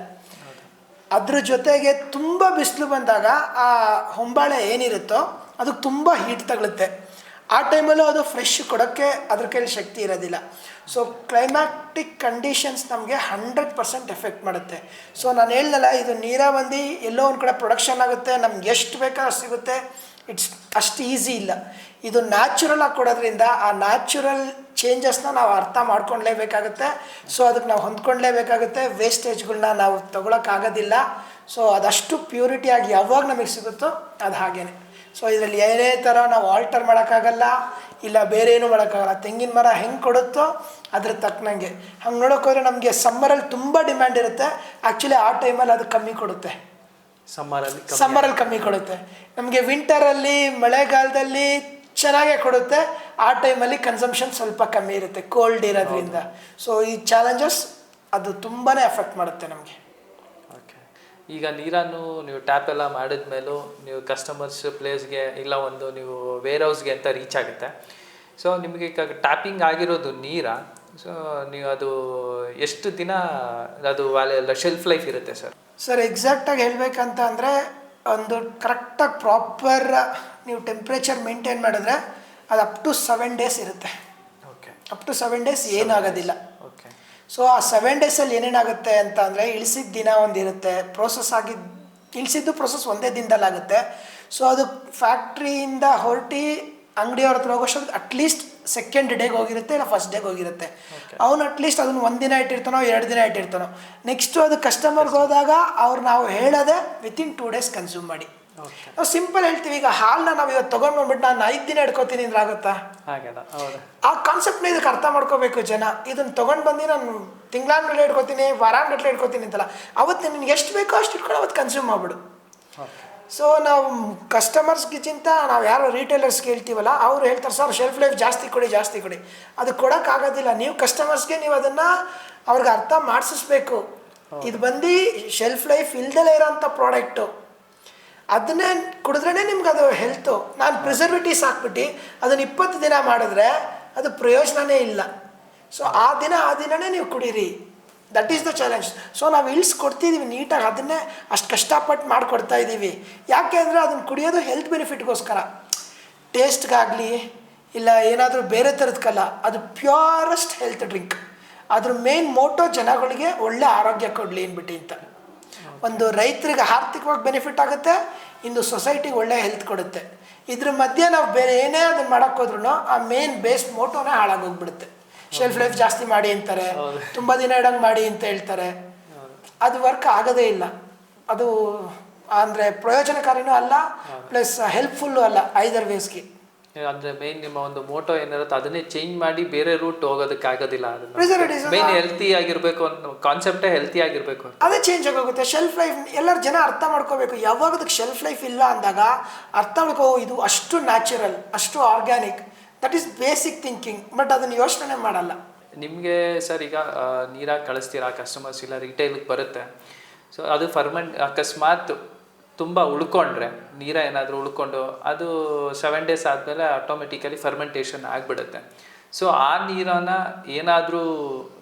ಅದ್ರ ಜೊತೆಗೆ ತುಂಬ ಬಿಸಿಲು ಬಂದಾಗ ಆ ಹೊಂಬಾಳೆ ಏನಿರುತ್ತೋ ಅದಕ್ಕೆ ತುಂಬ ಹೀಟ್ ತಗಳುತ್ತೆ. ಆ ಟೈಮಲ್ಲೂ ಅದು ಫ್ರೆಶ್ ಕೊಡೋಕ್ಕೆ ಅದ್ರ ಕೈಲಿ ಶಕ್ತಿ ಇರೋದಿಲ್ಲ. ಸೊ ಕ್ಲೈಮ್ಯಾಟಿಕ್ ಕಂಡೀಷನ್ಸ್ ನಮಗೆ 100% ಎಫೆಕ್ಟ್ ಮಾಡುತ್ತೆ. ಸೊ ನಾನು ಹೇಳ್ದಲ್ಲ, ಇದು ನೀರ ಬಂದು ಎಲ್ಲೋ ಒಂದು ಕಡೆ ಪ್ರೊಡಕ್ಷನ್ ಆಗುತ್ತೆ, ನಮ್ಗೆ ಎಷ್ಟು ಬೇಕಾದ್ರೂ ಸಿಗುತ್ತೆ, ಅಷ್ಟು ಈಸಿ ಇಲ್ಲ. ಇದು ನ್ಯಾಚುರಲ್ ಆಗಿ ಕೊಡೋದ್ರಿಂದ ಆ ನ್ಯಾಚುರಲ್ ಚೇಂಜಸ್ನ ನಾವು ಅರ್ಥ ಮಾಡ್ಕೊಳ್ಲೇಬೇಕಾಗುತ್ತೆ. ಸೊ ಅದಕ್ಕೆ ನಾವು ಹೊಂದ್ಕೊಳ್ಲೇಬೇಕಾಗುತ್ತೆ. ವೇಸ್ಟೇಜ್ಗಳನ್ನ ನಾವು ತೊಗೊಳಕ್ಕಾಗೋದಿಲ್ಲ. ಸೊ ಅದಷ್ಟು ಪ್ಯೂರಿಟಿಯಾಗಿ ಯಾವಾಗ ನಮಗೆ ಸಿಗುತ್ತೋ ಅದು ಹಾಗೇ. ಸೊ ಇದರಲ್ಲಿ ಏನೇ ಥರ ನಾವು ಆಲ್ಟರ್ ಮಾಡೋಕ್ಕಾಗಲ್ಲ, ಇಲ್ಲ ಬೇರೆ ಏನೂ ಮಾಡೋಕ್ಕಾಗಲ್ಲ. ತೆಂಗಿನ ಮರ ಹೆಂಗೆ ಕೊಡುತ್ತೋ ಅದ್ರ ತಕ್ಕನಂಗೆ. ಹಂಗೆ ನೋಡೋಕ್ಕೋದ್ರೆ ನಮಗೆ ಸಮ್ಮರಲ್ಲಿ ತುಂಬ ಡಿಮ್ಯಾಂಡ್ ಇರುತ್ತೆ, ಆ್ಯಕ್ಚುಲಿ ಆ ಟೈಮಲ್ಲಿ ಅದು ಕಮ್ಮಿ ಕೊಡುತ್ತೆ. ಸಮ್ಮರಲ್ಲಿ ಕಮ್ಮಿ ಕೊಡುತ್ತೆ. ನಮಗೆ ವಿಂಟರಲ್ಲಿ ಮಳೆಗಾಲದಲ್ಲಿ ಚೆನ್ನಾಗೇ ಕೊಡುತ್ತೆ, ಆ ಟೈಮಲ್ಲಿ ಕನ್ಸಂಪ್ಷನ್ ಸ್ವಲ್ಪ ಕಮ್ಮಿ ಇರುತ್ತೆ ಕೋಲ್ಡ್ ಇರೋದ್ರಿಂದ. ಸೊ ಈ ಚಾಲೆಂಜಸ್ ಅದು ತುಂಬಾ ಎಫೆಕ್ಟ್ ಮಾಡುತ್ತೆ ನಮಗೆ. ಓಕೆ, ಈಗ ನೀರನ್ನು ನೀವು ಟ್ಯಾಪ್ ಎಲ್ಲ ಮಾಡಿದ್ಮೇಲೂ ನೀವು ಕಸ್ಟಮರ್ಸ್ ಪ್ಲೇಸ್ಗೆ ಇಲ್ಲ ಒಂದು ನೀವು ವೇರ್ ಹೌಸ್ಗೆ ಅಂತ ರೀಚ್ ಆಗುತ್ತೆ. ಸೊ ನಿಮಗೆ ಈಗ ಟ್ಯಾಪಿಂಗ್ ಆಗಿರೋದು ನೀರಾ, ಸೊ ನೀವು ಅದು ಎಷ್ಟು ದಿನ ಅದು ಶೆಲ್ಫ್ ಲೈಫ್ ಇರುತ್ತೆ ಸರ್? ಸರ್ ಎಕ್ಸಾಕ್ಟಾಗಿ ಹೇಳ್ಬೇಕಂತ ಅಂದರೆ ಒಂದು ಕರೆಕ್ಟಾಗಿ ಪ್ರಾಪರ್ ನೀವು ಟೆಂಪ್ರೇಚರ್ ಮೇಂಟೈನ್ ಮಾಡಿದ್ರೆ ಅದು ಅಪ್ ಟು 7 days ಇರುತ್ತೆ. ಓಕೆ, ಅಪ್ ಟು 7 days ಏನಾಗೋದಿಲ್ಲ. ಓಕೆ. ಸೊ ಆ 7 daysಲ್ಲಿ ಏನೇನಾಗುತ್ತೆ ಅಂತ ಅಂದರೆ ಇಳಿಸಿದ ದಿನ ಒಂದಿರುತ್ತೆ, ಇಳಿಸಿದ್ದು ಪ್ರೊಸೆಸ್ ಒಂದೇ ದಿನದಲ್ಲಾಗುತ್ತೆ. ಸೊ ಅದು ಫ್ಯಾಕ್ಟ್ರಿಯಿಂದ ಹೊರಟಿ ಅಂಗಡಿಯವ್ರ ಹತ್ರ ಹೋಗೋಷ್ಟು ಅಟ್ಲೀಸ್ಟ್ ಸೆಕೆಂಡ್ ಡೇಗೆ ಹೋಗಿರುತ್ತೆ, ಇಲ್ಲ ಫಸ್ಟ್ ಡೇಗೆ ಹೋಗಿರುತ್ತೆ. ಅವನು ಅಟ್ಲೀಸ್ಟ್ ಅದನ್ನು 1 ದಿನ ಇಟ್ಟಿರ್ತಾನೋ 2 ದಿನ ಇಟ್ಟಿರ್ತಾನೋ. ನೆಕ್ಸ್ಟು ಅದು ಕಸ್ಟಮರ್ಗೆ ಹೋದಾಗ ನಾವು ಹೇಳೋದೆ ವಿತಿನ್ 2 days ಕನ್ಸ್ಯೂಮ್ ಮಾಡಿ. ನಾವು ಸಿಂಪಲ್ ಹೇಳ್ತೀವಿ, ಈಗ ಹಾಲನ್ನ ನಾವು ಇವತ್ತು ತೊಗೊಂಡು ಬಂದ್ಬಿಟ್ಟು ನಾನು 5 ದಿನ ಇಟ್ಕೋತೀನಿ ಅಂದ್ರೆ ಆಗುತ್ತಾ? ಆ ಕಾನ್ಸೆಪ್ಟ್ನ ಇದಕ್ಕೆ ಅರ್ಥ ಮಾಡ್ಕೋಬೇಕು ಜನ. ಇದನ್ನು ತೊಗೊಂಡು ಬಂದು ನಾನು ತಿಂಗಳಾನ್ಗಟ್ಟಲೆ ಇಟ್ಕೋತೀನಿ, ವಾರಾನ್ಗಟ್ಟಲೆ ಇಟ್ಕೋತೀನಿ ಅಂತಲ್ಲ, ಅವತ್ತು ನಿನ್ಗೆ ಎಷ್ಟು ಬೇಕೋ ಅಷ್ಟು ಇಟ್ಕೊಂಡು ಅವತ್ತು ಕನ್ಸ್ಯೂಮ್ ಮಾಡಿಬಿಡು. ಸೊ ನಾವು ಕಸ್ಟಮರ್ಸ್ಗಿಂತ ನಾವು ಯಾರು ರೀಟೇಲರ್ಸ್ಗೆ ಹೇಳ್ತೀವಲ್ಲ ಅವ್ರು ಹೇಳ್ತಾರೆ ಸರ್ ಶೆಲ್ಫ್ ಲೈಫ್ ಜಾಸ್ತಿ ಕೊಡಿ. ಅದು ಕೊಡೋಕ್ಕಾಗೋದಿಲ್ಲ. ನೀವು ಕಸ್ಟಮರ್ಸ್ಗೆ ನೀವು ಅದನ್ನು ಅವ್ರಿಗೆ ಅರ್ಥ ಮಾಡಿಸ್ಬೇಕು. ಇದು ಬಂದು ಶೆಲ್ಫ್ ಲೈಫ್ ಇಲ್ದಲೇ ಇರೋಂಥ ಪ್ರಾಡಕ್ಟು, ಅದನ್ನೇ ಕುಡಿದ್ರೇ ನಿಮ್ಗೆ ಅದು ಹೆಲ್ತು. ನಾನು ಪ್ರಿಸರ್ವೇಟಿವ್ಸ್ ಹಾಕ್ಬಿಟ್ಟು ಅದನ್ನು 20 ದಿನ ಮಾಡಿದ್ರೆ ಅದು ಪ್ರಯೋಜನವೇ ಇಲ್ಲ. ಸೊ ಆ ದಿನನೇ ನೀವು ಕುಡೀರಿ. That is the challenge. So ನಾವು ಇಳಿಸ್ಕೊಡ್ತಿದ್ದೀವಿ ನೀಟಾಗಿ, ಅದನ್ನೇ ಅಷ್ಟು ಕಷ್ಟಪಟ್ಟು ಮಾಡಿಕೊಡ್ತಾ ಇದ್ದೀವಿ. ಯಾಕೆ ಅಂದರೆ ಅದನ್ನು ಕುಡಿಯೋದು ಹೆಲ್ತ್ ಬೆನಿಫಿಟ್ಗೋಸ್ಕರ, ಟೇಸ್ಟ್ಗಾಗಲಿ ಇಲ್ಲ ಏನಾದರೂ ಬೇರೆ ಥರದಕ್ಕಲ್ಲ. ಅದು ಪ್ಯೂರೆಸ್ಟ್ ಹೆಲ್ತ್ ಡ್ರಿಂಕ್. ಅದ್ರ ಮೇನ್ ಮೋಟೋ ಜನಗಳಿಗೆ ಒಳ್ಳೆ ಆರೋಗ್ಯ ಕೊಡಲಿ ಅಂದ್ಬಿಟ್ಟು ಅಂತ. ಒಂದು ರೈತರಿಗೆ ಆರ್ಥಿಕವಾಗಿ ಬೆನಿಫಿಟ್ ಆಗುತ್ತೆ, ಇಂದು ಸೊಸೈಟಿಗೆ ಒಳ್ಳೆ ಹೆಲ್ತ್ ಕೊಡುತ್ತೆ. ಇದ್ರ ಮಧ್ಯೆ ನಾವು ಬೇರೆ ಏನೇ ಅದನ್ನು ಮಾಡೋಕ್ಕೋದ್ರೂ ಆ ಮೇನ್ ಬೇಸ್ ಮೋಟೋನೇ ಹಾಳಾಗೋಗ್ಬಿಡುತ್ತೆ. ಶೆಲ್ಫ್ ಲೈಫ್ ಜಾಸ್ತಿ ಮಾಡಿ ಅಂತಾರೆ, ತುಂಬ ದಿನ ಇಡಂಗೆ ಮಾಡಿ ಅಂತ ಹೇಳ್ತಾರೆ. ಅದು ವರ್ಕ್ ಆಗೋದೇ ಇಲ್ಲ. ಅದು ಅಂದರೆ ಪ್ರಯೋಜನಕಾರಿನೂ ಅಲ್ಲ, ಪ್ಲಸ್ ಹೆಲ್ಪ್ಫುಲ್ಲು ಅಲ್ಲ ಐದರ್ ವೇಸ್ಗೆ. ಅಂದರೆ ಮೇನ್ ನಿಮ್ಮ ಒಂದು ಮೋಟೋ ಏನಿರುತ್ತೆ ಅದನ್ನೇ ಚೇಂಜ್ ಮಾಡಿ ಬೇರೆ ರೂಟ್ ಹೋಗೋದಕ್ಕೆ ಆಗೋದಿಲ್ಲ. ಮೇನ್ ಹೆಲ್ತಿ ಆಗಿರಬೇಕು ಅನ್ನೋ ಕಾನ್ಸೆಪ್ಟೇ ಹೆಲ್ತಿ ಆಗಿರಬೇಕು, ಅದೇ ಚೇಂಜ್ ಆಗೋಗುತ್ತೆ. ಶೆಲ್ಫ್ ಲೈಫ್ ಎಲ್ಲರೂ ಜನ ಅರ್ಥ ಮಾಡ್ಕೋಬೇಕು. ಯಾವಾಗ ಅದಕ್ಕೆ ಶೆಲ್ಫ್ ಲೈಫ್ ಇಲ್ಲ ಅಂದಾಗ ಅರ್ಥ ಮಾಡ್ಕೋ, ಇದು ಅಷ್ಟು ನ್ಯಾಚುರಲ್, ಅಷ್ಟು organic. That is basic thinking. But ಅದನ್ನು ಯೋಚನೆ ಮಾಡಲ್ಲ. ನಿಮಗೆ ಸರ್ ಈಗ ನೀರಾಗಿ ಕಳಿಸ್ತೀರಾ ಕಸ್ಟಮರ್ಸ್ ಇಲ್ಲ ರಿಟೈಲಿಗೆ ಬರುತ್ತೆ. ಸೊ ಅದು ಅಕಸ್ಮಾತ್ ತುಂಬ ಉಳ್ಕೊಂಡ್ರೆ ನೀರ ಏನಾದರೂ ಉಳ್ಕೊಂಡು ಅದು 7 days ಆದಮೇಲೆ ಆಟೋಮೆಟಿಕಲಿ ಫರ್ಮೆಂಟೇಷನ್ ಆಗಿಬಿಡುತ್ತೆ. ಸೊ ಆ ನೀರನ್ನು ಏನಾದರೂ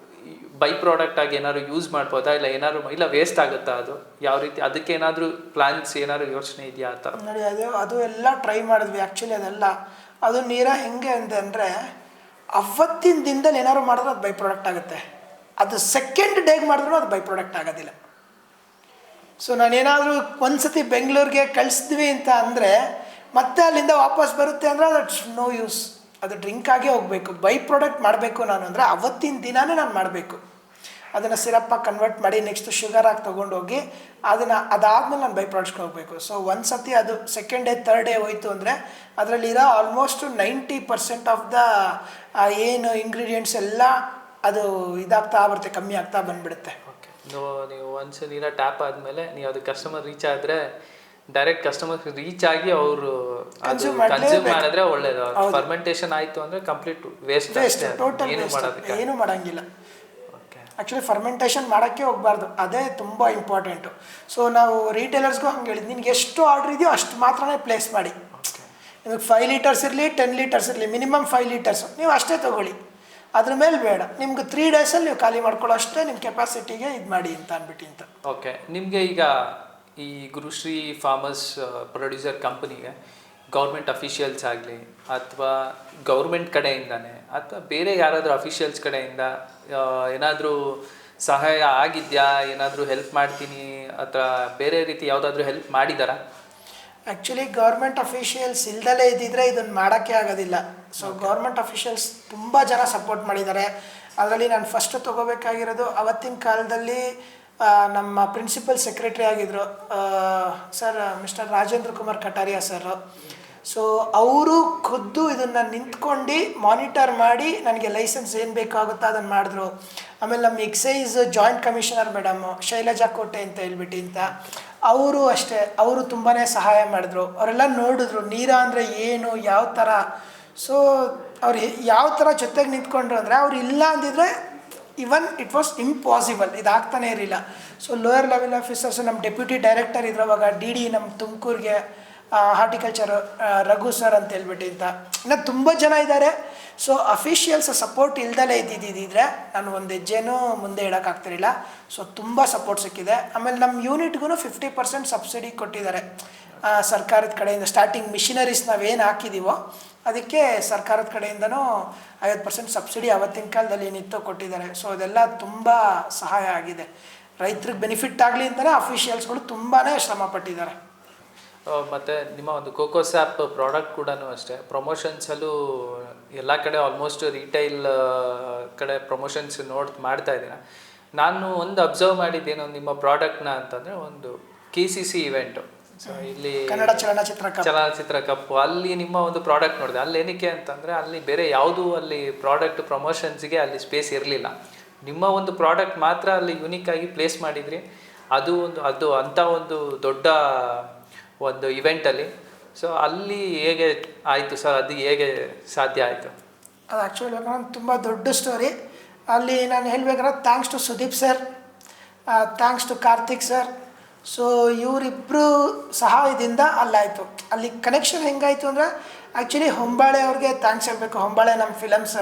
ಬೈ ಪ್ರಾಡಕ್ಟ್ ಆಗಿ ಏನಾದ್ರು ಯೂಸ್ ಮಾಡ್ಬೋದಾ, ಇಲ್ಲ ಏನಾದ್ರು ಇಲ್ಲ ವೇಸ್ಟ್ ಆಗುತ್ತಾ? ಅದು ಯಾವ ರೀತಿ, ಅದಕ್ಕೆ ಏನಾದರೂ ಪ್ಲಾನ್ಸ್ ಏನಾದ್ರು ಯೋಚನೆ ಇದೆಯಾ ಆ ಥರ? ನೋಡಿ, ಅದು ಎಲ್ಲ ಟ್ರೈ ಮಾಡಿದ್ವಿ ಆ್ಯಕ್ಚುಲಿ. ಅದು ನೀರ ಹೆಂಗೆ ಅಂದರೆ ಅವತ್ತಿನ ದಿನದಲ್ಲಿ ಏನಾದ್ರು ಮಾಡಿದ್ರೆ ಅದು ಬೈ ಪ್ರಾಡಕ್ಟ್ ಆಗುತ್ತೆ. ಅದು ಸೆಕೆಂಡ್ ಡೇಗೆ ಮಾಡಿದ್ರೂ ಅದು ಬೈ ಪ್ರಾಡಕ್ಟ್ ಆಗೋದಿಲ್ಲ. ಸೊ ನಾನೇನಾದರೂ ಒಂದು ಸತಿ ಬೆಂಗಳೂರಿಗೆ ಕಳಿಸಿದ್ವಿ ಅಂತ ಅಂದರೆ ಮತ್ತೆ ಅಲ್ಲಿಂದ ವಾಪಸ್ ಬರುತ್ತೆ ಅಂದರೆ ಅದು ನೋ ಯೂಸ್. ಅದು ಡ್ರಿಂಕ್ ಆಗೇ ಹೋಗಬೇಕು. ಬೈ ಪ್ರಾಡಕ್ಟ್ ಮಾಡಬೇಕು ನಾನು ಅಂದರೆ ಅವತ್ತಿನ ದಿನಾನೇ ನಾನು ಮಾಡಬೇಕು. ಅದನ್ನು ಸಿರಪ್ಪಾಗಿ ಕನ್ವರ್ಟ್ ಮಾಡಿ ನೆಕ್ಸ್ಟ್ ಶುಗರಾಗಿ ತೊಗೊಂಡೋಗಿ ಅದಾದಮೇಲೆ ನಾನು ಬೈ ಪ್ರಾಡಕ್ಟ್ಸ್ಗೆ ಹೋಗಬೇಕು. ಸೊ ಒಂದು ಸತಿ ಅದು ಸೆಕೆಂಡ್ ಡೇ ಥರ್ಡ್ ಡೇ ಹೋಯಿತು ಅಂದರೆ ಅದರಲ್ಲಿರೋ ಆಲ್ಮೋಸ್ಟ್ 90% ಆಫ್ ದ ಏನು ಇಂಗ್ರೀಡಿಯೆಂಟ್ಸ್ ಎಲ್ಲ ಅದು ಇದಾಗ್ತಾ ಬರುತ್ತೆ, ಕಮ್ಮಿ ಆಗ್ತಾ ಬಂದುಬಿಡುತ್ತೆ. ಓಕೆ, ನೀವು ಒಂದ್ಸಲ ನೀರ ಟ್ಯಾಪ್ ಆದಮೇಲೆ ನೀವು ಅದು ಕಸ್ಟಮರ್ ರೀಚ್ ಆದರೆ ಡೈರೆಕ್ಟ್ ಕಸ್ಟಮರ್ ರೀಚ್ ಆಗಿ ಅವರು ಕನ್ಸ್ಯೂಮ್ ಮಾಡಿದ್ರೆ ಒಳ್ಳೇದು. ಫರ್ಮೆಂಟೇಷನ್ ಆಯಿತು ಅಂದರೆ ಕಂಪ್ಲೀಟ್ ವೇಸ್ಟ್, ಟೋಟಲ್ ಏನು ಮಾಡೋಂಗಿಲ್ಲ. ಆ್ಯಕ್ಚುಲಿ ಫರ್ಮೆಂಟೇಷನ್ ಮಾಡೋಕ್ಕೆ ಹೋಗಬಾರ್ದು, ಅದೇ ತುಂಬ ಇಂಪಾರ್ಟೆಂಟು. ಸೊ ನಾವು ರೀಟೇಲರ್ಸ್ಗೂ ಹಂಗೆ ಹೇಳಿದ್ದು, ನಿನ್ಗೆ ಎಷ್ಟು ಆರ್ಡ್ರ್ ಇದೆಯೋ ಅಷ್ಟು ಮಾತ್ರನೇ ಪ್ಲೇಸ್ ಮಾಡಿ. ನಿಮಗೆ 5 ಲೀಟರ್ಸ್ ಇರಲಿ 10 ಲೀಟರ್ಸ್ ಇರಲಿ, ಮಿನಿಮಮ್ 5 ಲೀಟರ್ಸ್ ನೀವು ಅಷ್ಟೇ ತೊಗೊಳ್ಳಿ. ಅದ್ರ ಮೇಲೆ ಬೇಡ. ನಿಮ್ಗೆ 3 ಡೇಸಲ್ಲಿ ನೀವು ಖಾಲಿ ಮಾಡ್ಕೊಳ್ಳೋ ಅಷ್ಟೇ ನಿಮ್ಮ ಕೆಪಾಸಿಟಿಗೆ ಇದು ಮಾಡಿ ಅಂತ ಅಂದ್ಬಿಟ್ಟು. ಓಕೆ, ನಿಮಗೆ ಈಗ ಈ ಗುರುಶ್ರೀ ಫಾರ್ಮರ್ಸ್ ಪ್ರೊಡ್ಯೂಸರ್ ಕಂಪನಿಗೆ ಗೌರ್ಮೆಂಟ್ ಅಫಿಷಿಯಲ್ಸ್ ಆಗಲಿ ಅಥವಾ ಗೌರ್ಮೆಂಟ್ ಕಡೆಯಿಂದಾನೆ ಅಥವಾ ಬೇರೆ ಯಾರಾದರೂ ಅಫಿಷಿಯಲ್ಸ್ ಕಡೆಯಿಂದ ಏನಾದರೂ ಸಹಾಯ ಆಗಿದೆಯಾ? ಏನಾದರೂ ಹೆಲ್ಪ್ ಮಾಡ್ತೀನಿ ಅಥವಾ ಬೇರೆ ರೀತಿ ಯಾವುದಾದ್ರೂ ಹೆಲ್ಪ್ ಮಾಡಿದಾರಾ? ಆ್ಯಕ್ಚುಲಿ ಗೌರ್ಮೆಂಟ್ ಅಫಿಷಿಯಲ್ಸ್ ಇಲ್ದಲೇ ಇದ್ದಿದ್ರೆ ಇದನ್ನು ಮಾಡೋಕ್ಕೆ ಆಗೋದಿಲ್ಲ. ಸೊ ಗೌರ್ಮೆಂಟ್ ಅಫಿಷಿಯಲ್ಸ್ ತುಂಬ ಜನ ಸಪೋರ್ಟ್ ಮಾಡಿದ್ದಾರೆ. ಅದರಲ್ಲಿ ನಾನು ಫಸ್ಟ್ ತೊಗೋಬೇಕಾಗಿರೋದು, ಅವತ್ತಿನ ಕಾಲದಲ್ಲಿ ನಮ್ಮ ಪ್ರಿನ್ಸಿಪಲ್ ಸೆಕ್ರೆಟರಿ ಆಗಿದ್ದರು sir, mister Rajendra Kumar Kataria sir. So ಅವರು ಖುದ್ದು ಇದನ್ನು ನಿಂತ್ಕೊಂಡು ಮಾನಿಟರ್ ಮಾಡಿ ನನಗೆ ಲೈಸೆನ್ಸ್ ಏನು ಬೇಕಾಗುತ್ತೋ ಅದನ್ನು ಮಾಡಿದ್ರು. ಆಮೇಲೆ ನಮ್ಮ excise joint commissioner madam Shailaja Kote ಅಂತ ಹೇಳ್ಬಿಟ್ಟು ಅವರು ಅಷ್ಟೇ, ಅವರು ತುಂಬಾ ಸಹಾಯ ಮಾಡಿದ್ರು. ಅವರೆಲ್ಲ ನೋಡಿದ್ರು ನೀರ ಅಂದರೆ ಏನು, ಯಾವ ಥರ. ಸೊ ಅವ್ರು ಯಾವ ಥರ ಜೊತೆಗೆ ನಿಂತ್ಕೊಂಡ್ರು ಅಂದರೆ, ಅವ್ರು ಇಲ್ಲ ಅಂದಿದ್ರೆ ಇವನ್ ಇಟ್ ವಾಸ್ ಇಂಪಾಸಿಬಲ್, ಇದಾಗ್ತಾನೆ ಇರಲಿಲ್ಲ. ಸೊ ಲೋಯರ್ ಲೆವೆಲ್ ಆಫೀಸರ್ಸ್, ನಮ್ಮ ಡೆಪ್ಯೂಟಿ ಡೈರೆಕ್ಟರ್ ಇದ್ರವಾಗ ಡಿ ಡಿ ನಮ್ಮ ತುಮಕೂರಿಗೆ ಹಾರ್ಟಿಕಲ್ಚರ್ ರಘು ಸರ್ ಅಂತ ಹೇಳ್ಬಿಟ್ಟು ಅಂತ ಇನ್ನು ತುಂಬ ಜನ ಇದ್ದಾರೆ. ಸೊ ಅಫಿಷಿಯಲ್ಸ್ ಸಪೋರ್ಟ್ ಇಲ್ದಲೇ ಇದ್ದಿದ್ದಿದ್ರೆ ನಾನು ಒಂದು ಹೆಜ್ಜೆನೂ ಮುಂದೆ ಇಡೋಕ್ಕಾಗ್ತಿರಲಿಲ್ಲ. ಸೊ ತುಂಬ ಸಪೋರ್ಟ್ ಸಿಕ್ಕಿದೆ. ಆಮೇಲೆ ನಮ್ಮ ಯೂನಿಟ್ಗೂ 50% ಸಬ್ಸಿಡಿ ಕೊಟ್ಟಿದ್ದಾರೆ ಸರ್ಕಾರದ ಕಡೆಯಿಂದ. ಸ್ಟಾರ್ಟಿಂಗ್ ಮಿಷಿನರೀಸ್ ನಾವೇನು ಹಾಕಿದ್ದೀವೋ ಅದಕ್ಕೆ ಸರ್ಕಾರದ ಕಡೆಯಿಂದನೂ 50% ಸಬ್ಸಿಡಿ ಆವತ್ತಿನ ಕಾಲದಲ್ಲಿ ಏನಿತ್ತು ಕೊಟ್ಟಿದ್ದಾರೆ. ಸೊ ಅದೆಲ್ಲ ತುಂಬ ಸಹಾಯ ಆಗಿದೆ. ರೈತರಿಗೆ ಬೆನಿಫಿಟ್ ಆಗಲಿ ಅಂತಲೇ ಅಫಿಷಿಯಲ್ಸ್ಗಳು ತುಂಬಾ ಶ್ರಮ ಪಟ್ಟಿದ್ದಾರೆ. ಮತ್ತು ನಿಮ್ಮ ಒಂದು ಕೋಕೋಸ್ಯಾಪ್ ಪ್ರಾಡಕ್ಟ್ ಕೂಡ ಅಷ್ಟೇ ಪ್ರಮೋಷನ್ಸಲ್ಲೂ ಎಲ್ಲ ಕಡೆ ಆಲ್ಮೋಸ್ಟ್ ರಿಟೈಲ್ ಕಡೆ ಪ್ರಮೋಷನ್ಸ್ ಮಾಡ್ತಾ ಇದ್ದೀನಿ. ನಾನು ಒಂದು ಅಬ್ಸರ್ವ್ ಮಾಡಿದ್ದೇನು ನಿಮ್ಮ ಪ್ರಾಡಕ್ಟ್ನ ಅಂತಂದರೆ, ಒಂದು KCC ಇವೆಂಟು, ಸೊ ಇಲ್ಲಿ ಕನ್ನಡ ಚಲನಚಿತ್ರ ಕಪ್ಪು, ಅಲ್ಲಿ ನಿಮ್ಮ ಒಂದು ಪ್ರಾಡಕ್ಟ್ ನೋಡಿದೆ. ಅಲ್ಲಿ ಏನಕ್ಕೆ ಅಂತಂದರೆ ಅಲ್ಲಿ ಬೇರೆ ಯಾವುದೂ ಅಲ್ಲಿ ಪ್ರಾಡಕ್ಟ್ ಪ್ರಮೋಷನ್ಸ್ಗೆ ಅಲ್ಲಿ ಸ್ಪೇಸ್ ಇರಲಿಲ್ಲ. ನಿಮ್ಮ ಒಂದು ಪ್ರಾಡಕ್ಟ್ ಮಾತ್ರ ಅಲ್ಲಿ ಯುನೀಕಾಗಿ ಪ್ಲೇಸ್ ಮಾಡಿದ್ರಿ. ಅದು ಅಂಥ ಒಂದು ದೊಡ್ಡ ಒಂದು ಇವೆಂಟಲ್ಲಿ. ಸೊ ಅಲ್ಲಿ ಹೇಗೆ ಆಯಿತು ಸರ್, ಅದು ಹೇಗೆ ಸಾಧ್ಯ ಆಯಿತು? ಅದು ಆ್ಯಕ್ಚುಲಿ ಬೇಕಂದ್ರೆ ತುಂಬ ದೊಡ್ಡ ಸ್ಟೋರಿ. ಅಲ್ಲಿ ನಾನು ಹೇಳ್ಬೇಕಾದ್ರೆ thanks to Sudeep sir, thanks to Karthik sir. So ಇವರಿಬ್ಬರು ಸಹಾಯದಿಂದ ಅಲ್ಲಾಯಿತು. ಅಲ್ಲಿ ಕನೆಕ್ಷನ್ ಹೆಂಗಾಯಿತು ಅಂದರೆ, ಆ್ಯಕ್ಚುಲಿ ಹೊಂಬಾಳೆ ಅವ್ರಿಗೆ ಥ್ಯಾಂಕ್ಸ್ ಹೇಳಬೇಕು. ಹೊಂಬಾಳೆ ನಮ್ಮ ಫಿಲಮ್ಸ್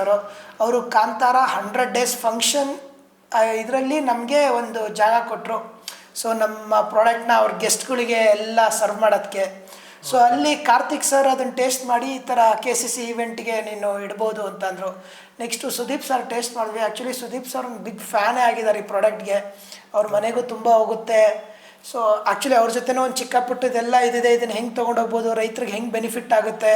ಅವರು ಕಾಂತಾರ 100 ಡೇಸ್ ಫಂಕ್ಷನ್ ಇದರಲ್ಲಿ ನಮಗೆ ಒಂದು ಜಾಗ ಕೊಟ್ಟರು. ಸೊ ನಮ್ಮ ಪ್ರಾಡಕ್ಟ್ನ ಅವ್ರ ಗೆಸ್ಟ್ಗಳಿಗೆ ಎಲ್ಲ ಸರ್ವ್ ಮಾಡೋದಕ್ಕೆ. ಸೊ ಅಲ್ಲಿ ಕಾರ್ತಿಕ್ ಸರ್ ಅದನ್ನು ಟೇಸ್ಟ್ ಮಾಡಿ ಈ ಥರ KCC ಇವೆಂಟ್ಗೆ ನೀನು ಇಡ್ಬೋದು ಅಂತಂದರು. ನೆಕ್ಸ್ಟು ಸುದೀಪ್ ಸರ್ ಟೇಸ್ಟ್ ಮಾಡಿದ್ವಿ. ಆ್ಯಕ್ಚುಲಿ ಸುದೀಪ್ ಸರ್ ಒಂದು ಬಿಗ್ ಫ್ಯಾನೇ ಆಗಿದ್ದಾರೆ ಈ ಪ್ರಾಡಕ್ಟ್ಗೆ. ಅವ್ರ ಮನೆಗೂ ತುಂಬ ಹೋಗುತ್ತೆ. ಸೊ ಆ್ಯಕ್ಚುಲಿ ಅವ್ರ ಜೊತೆನೂ ಒಂದು ಚಿಕ್ಕ ಪುಟ್ಟದೆಲ್ಲ ಇದಿದೆ, ಇದನ್ನು ಹೆಂಗೆ ತೊಗೊಂಡೋಗ್ಬೋದು, ರೈತರಿಗೆ ಹೆಂಗೆ ಬೆನಿಫಿಟ್ ಆಗುತ್ತೆ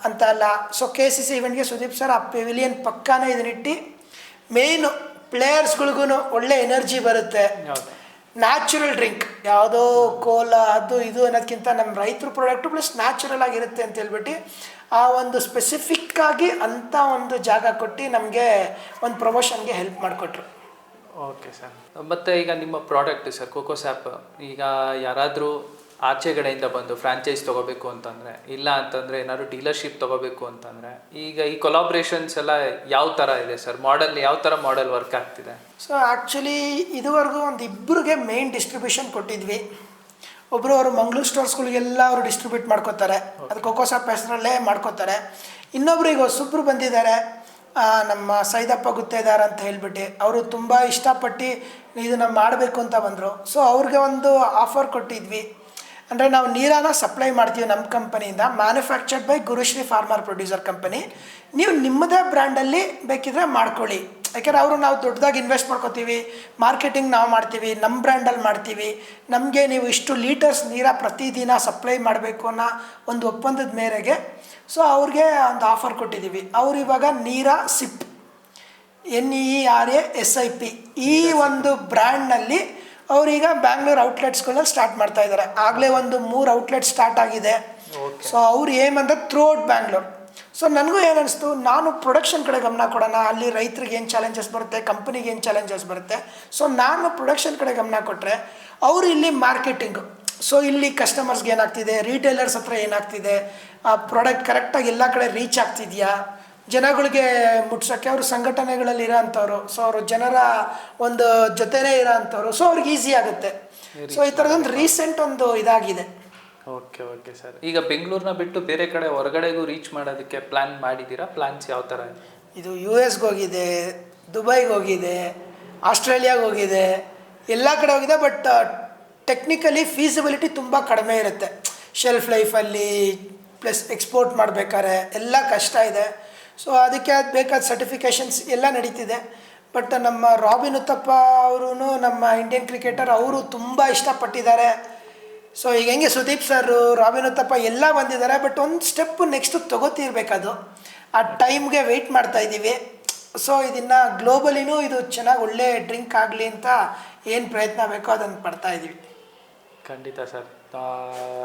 ಅಂತ ಅಲ್ಲ. ಸೊ KCC ಇವೆಂಟ್ಗೆ ಸುದೀಪ್ ಸರ್ ಆ ಪೆವಿಲಿಯನ್ ಪಕ್ಕಾನೇ ಇದನ್ನಿಟ್ಟು ಮೇಯ್ನು ಪ್ಲೇಯರ್ಸ್ಗಳಿಗೂ ಒಳ್ಳೆ ಎನರ್ಜಿ ಬರುತ್ತೆ. ನ್ಯಾಚುರಲ್ ಡ್ರಿಂಕ್, ಯಾವುದೋ ಕೋಲಾ ಅದು ಇದು ಅನ್ನೋದಕ್ಕಿಂತ ನಮ್ಮ ರೈತರ ಪ್ರಾಡಕ್ಟು ಪ್ಲಸ್ ನ್ಯಾಚುರಲ್ ಆಗಿರುತ್ತೆ ಅಂತ ಹೇಳ್ಬಿಟ್ಟು ಆ ಒಂದು ಸ್ಪೆಸಿಫಿಕ್ಕಾಗಿ ಅಂಥ ಒಂದು ಜಾಗ ಕೊಟ್ಟು ನಮಗೆ ಒಂದು ಪ್ರಮೋಷನ್ಗೆ ಹೆಲ್ಪ್ ಮಾಡಿಕೊಟ್ರು. Okay sir. ಮತ್ತು ಈಗ ನಿಮ್ಮ ಪ್ರಾಡಕ್ಟ್ ಸರ್ ಕೋಕೋಸ್ಯಾಪ್, ಈಗ ಯಾರಾದರೂ ಆಚೆ ಕಡೆಯಿಂದ ಬಂದು ಫ್ರಾಂಚೈಸ್ ತೊಗೋಬೇಕು ಅಂತಂದರೆ, ಇಲ್ಲ ಅಂತಂದರೆ ಏನಾದ್ರು ಡೀಲರ್ಶಿಪ್ ತೊಗೋಬೇಕು ಅಂತಂದರೆ, ಈಗ ಈ ಕೊಲಾಬ್ರೇಷನ್ಸ್ ಎಲ್ಲ ಯಾವ ಥರ ಇದೆ ಸರ್? ಯಾವ ಥರ ಮಾಡೆಲ್ ವರ್ಕ್ ಆಗ್ತಿದೆ? ಸೊ ಆ್ಯಕ್ಚುಲಿ ಇದುವರೆಗೂ ಒಂದು ಇಬ್ಬರಿಗೆ ಮೇನ್ ಡಿಸ್ಟ್ರಿಬ್ಯೂಷನ್ ಕೊಟ್ಟಿದ್ವಿ. ಒಬ್ಬರು ಅವರು ಮಂಗಳೂರು ಸ್ಟೋರ್ಸ್ಗಳಿಗೆಲ್ಲ ಅವರು ಡಿಸ್ಟ್ರಿಬ್ಯೂಟ್ ಮಾಡ್ಕೋತಾರೆ, ಅದು ಕೋಕೋಸ್ಯಾಪ್ ಹೆಸರಲ್ಲೇ ಮಾಡ್ಕೋತಾರೆ. ಇನ್ನೊಬ್ರು ಈಗ ಹೊಸಬ್ರು ಬಂದಿದ್ದಾರೆ, ನಮ್ಮ ಸೈದಪ್ಪ ಗುತ್ತೇದಾರ್ ಅಂತ ಹೇಳ್ಬಿಟ್ಟು. ಅವರು ತುಂಬ ಇಷ್ಟಪಟ್ಟು ಇದನ್ನು ಮಾಡಬೇಕು ಅಂತ ಬಂದರು. ಸೊ ಅವ್ರಿಗೆ ಒಂದು ಆಫರ್ ಕೊಟ್ಟಿದ್ವಿ. ಅಂದರೆ ನಾವು ನೀರನ್ನು ಸಪ್ಲೈ ಮಾಡ್ತೀವಿ ನಮ್ಮ ಕಂಪನಿಯಿಂದ, manufactured by Gurushree farmer producer company. ನೀವು ನಿಮ್ಮದೇ ಬ್ರ್ಯಾಂಡಲ್ಲಿ ಬೇಕಿದ್ರೆ ಮಾಡ್ಕೊಳ್ಳಿ. ಯಾಕೆಂದರೆ ನಾವು ದೊಡ್ಡದಾಗಿ ಇನ್ವೆಸ್ಟ್ ಮಾಡ್ಕೋತೀವಿ, ಮಾರ್ಕೆಟಿಂಗ್ ನಾವು ಮಾಡ್ತೀವಿ, ನಮ್ಮ ಬ್ರ್ಯಾಂಡಲ್ಲಿ ಮಾಡ್ತೀವಿ, ನಮಗೆ ನೀವು ಇಷ್ಟು ಲೀಟರ್ಸ್ ನೀರ ಪ್ರತಿದಿನ ಸಪ್ಲೈ ಮಾಡಬೇಕು ಅನ್ನೋ ಒಂದು ಒಪ್ಪಂದದ ಮೇರೆಗೆ ಸೊ ಅವ್ರಿಗೆ ಒಂದು ಆಫರ್ ಕೊಟ್ಟಿದ್ದೀವಿ. ಅವ್ರು ಇವಾಗ ನೀರ ಸಿಪ್ NERASIP ಈ ಒಂದು ಬ್ರ್ಯಾಂಡ್ನಲ್ಲಿ ಅವರೀಗ ಬ್ಯಾಂಗ್ಳೂರು ಔಟ್ಲೆಟ್ಸ್ಗಳನ್ನ ಸ್ಟಾರ್ಟ್ ಮಾಡ್ತಾ ಇದ್ದಾರೆ. ಆಗಲೇ ಒಂದು 3 ಔಟ್ಲೆಟ್ ಸ್ಟಾರ್ಟ್ ಆಗಿದೆ. ಸೊ ಅವ್ರು ಏಮಂದ್ರೆ ಥ್ರೂ ಔಟ್ ಬ್ಯಾಂಗ್ಳೂರು. ಸೊ ನನಗೂ ಏನು ಅನಿಸ್ತು, ನಾನು ಪ್ರೊಡಕ್ಷನ್ ಕಡೆ ಗಮನ ಕೊಡೋಣ. ಅಲ್ಲಿ ರೈತರಿಗೆ ಏನು ಚಾಲೆಂಜಸ್ ಬರುತ್ತೆ, ಕಂಪ್ನಿಗೆ ಏನು ಚಾಲೆಂಜಸ್ ಬರುತ್ತೆ. ಸೊ ನಾನು ಪ್ರೊಡಕ್ಷನ್ ಕಡೆ ಗಮನ ಕೊಟ್ಟರೆ ಅವರು ಇಲ್ಲಿ ಮಾರ್ಕೆಟಿಂಗು. ಸೊ ಇಲ್ಲಿ ಕಸ್ಟಮರ್ಸ್ಗೆ ಏನಾಗ್ತಿದೆ, ರಿಟೇಲರ್ಸ್ ಹತ್ರ ಏನಾಗ್ತಿದೆ, ಆ ಪ್ರಾಡಕ್ಟ್ ಕರೆಕ್ಟಾಗಿ ಎಲ್ಲ ಕಡೆ ರೀಚ್ ಆಗ್ತಿದೆಯಾ, ಜನಗಳಿಗೆ ಮುಟ್ಸೋಕ್ಕೆ ಅವರು ಸಂಘಟನೆಗಳಲ್ಲಿ ಇರೋ ಅಂಥವ್ರು. ಸೊ ಅವರು ಜನರ ಒಂದು ಜೊತೆನೇ ಇರೋ ಅಂಥವ್ರು. ಸೊ ಅವ್ರಿಗೆ ಈಸಿ ಆಗುತ್ತೆ. ಸೊ ಈ ಥರದೊಂದು ರೀಸೆಂಟ್ ಒಂದು ಇದಾಗಿದೆ. Okay sir. ಈಗ ಬೆಂಗಳೂರನ್ನ ಬಿಟ್ಟು ಬೇರೆ ಕಡೆ ಹೊರಗಡೆಗೂ ರೀಚ್ ಮಾಡೋದಕ್ಕೆ ಪ್ಲ್ಯಾನ್ ಮಾಡಿದ್ದೀರಾ? ಪ್ಲ್ಯಾನ್ಸ್ ಯಾವ ಥರ? ಇದು US ಹೋಗಿದೆ, ದುಬೈಗೆ ಹೋಗಿದೆ, ಆಸ್ಟ್ರೇಲಿಯಾಗೆ ಹೋಗಿದೆ, ಎಲ್ಲ ಕಡೆ ಹೋಗಿದೆ. ಬಟ್ ಟೆಕ್ನಿಕಲಿ ಫೀಸಿಬಿಲಿಟಿ ತುಂಬ ಕಡಿಮೆ ಇರುತ್ತೆ. ಶೆಲ್ಫ್ ಲೈಫಲ್ಲಿ ಪ್ಲಸ್ ಎಕ್ಸ್ಪೋರ್ಟ್ ಮಾಡಬೇಕಾದ್ರೆ ಎಲ್ಲ ಕಷ್ಟ ಇದೆ. ಸೊ ಅದಕ್ಕೆ ಅದು ಬೇಕಾದ ಸರ್ಟಿಫಿಕೇಷನ್ಸ್ ಎಲ್ಲ ನಡೀತಿದೆ. ಬಟ್ ನಮ್ಮ ರಾಬಿನ್ ಉತ್ತಪ್ಪ ಅವರು, ನಮ್ಮ ಇಂಡಿಯನ್ ಕ್ರಿಕೆಟರ್, ಅವರು ತುಂಬ ಇಷ್ಟಪಟ್ಟಿದ್ದಾರೆ. ಸೊ ಈಗ ಹೆಂಗೆ ಸುದೀಪ್ ಸರ್, ರಾಬಿನ್ ಉತ್ತಪ್ಪ ಎಲ್ಲ ಬಂದಿದ್ದಾರೆ. ಬಟ್ ಒಂದು ಸ್ಟೆಪ್ ನೆಕ್ಸ್ಟ್ ತೊಗೋತಿರ್ಬೇಕದು. ಆ ಟೈಮ್ಗೆ ವೆಯ್ಟ್ ಮಾಡ್ತಾಯಿದ್ದೀವಿ. ಸೊ ಇದನ್ನು ಗ್ಲೋಬಲಿನೂ ಇದು ಚೆನ್ನಾಗಿ ಒಳ್ಳೆ ಡ್ರಿಂಕ್ ಆಗಲಿ ಅಂತ ಏನು ಪ್ರಯತ್ನ ಬೇಕೋ ಅದನ್ನು ಪಡ್ತಾಯಿದ್ದೀವಿ. ಖಂಡಿತ ಸರ್,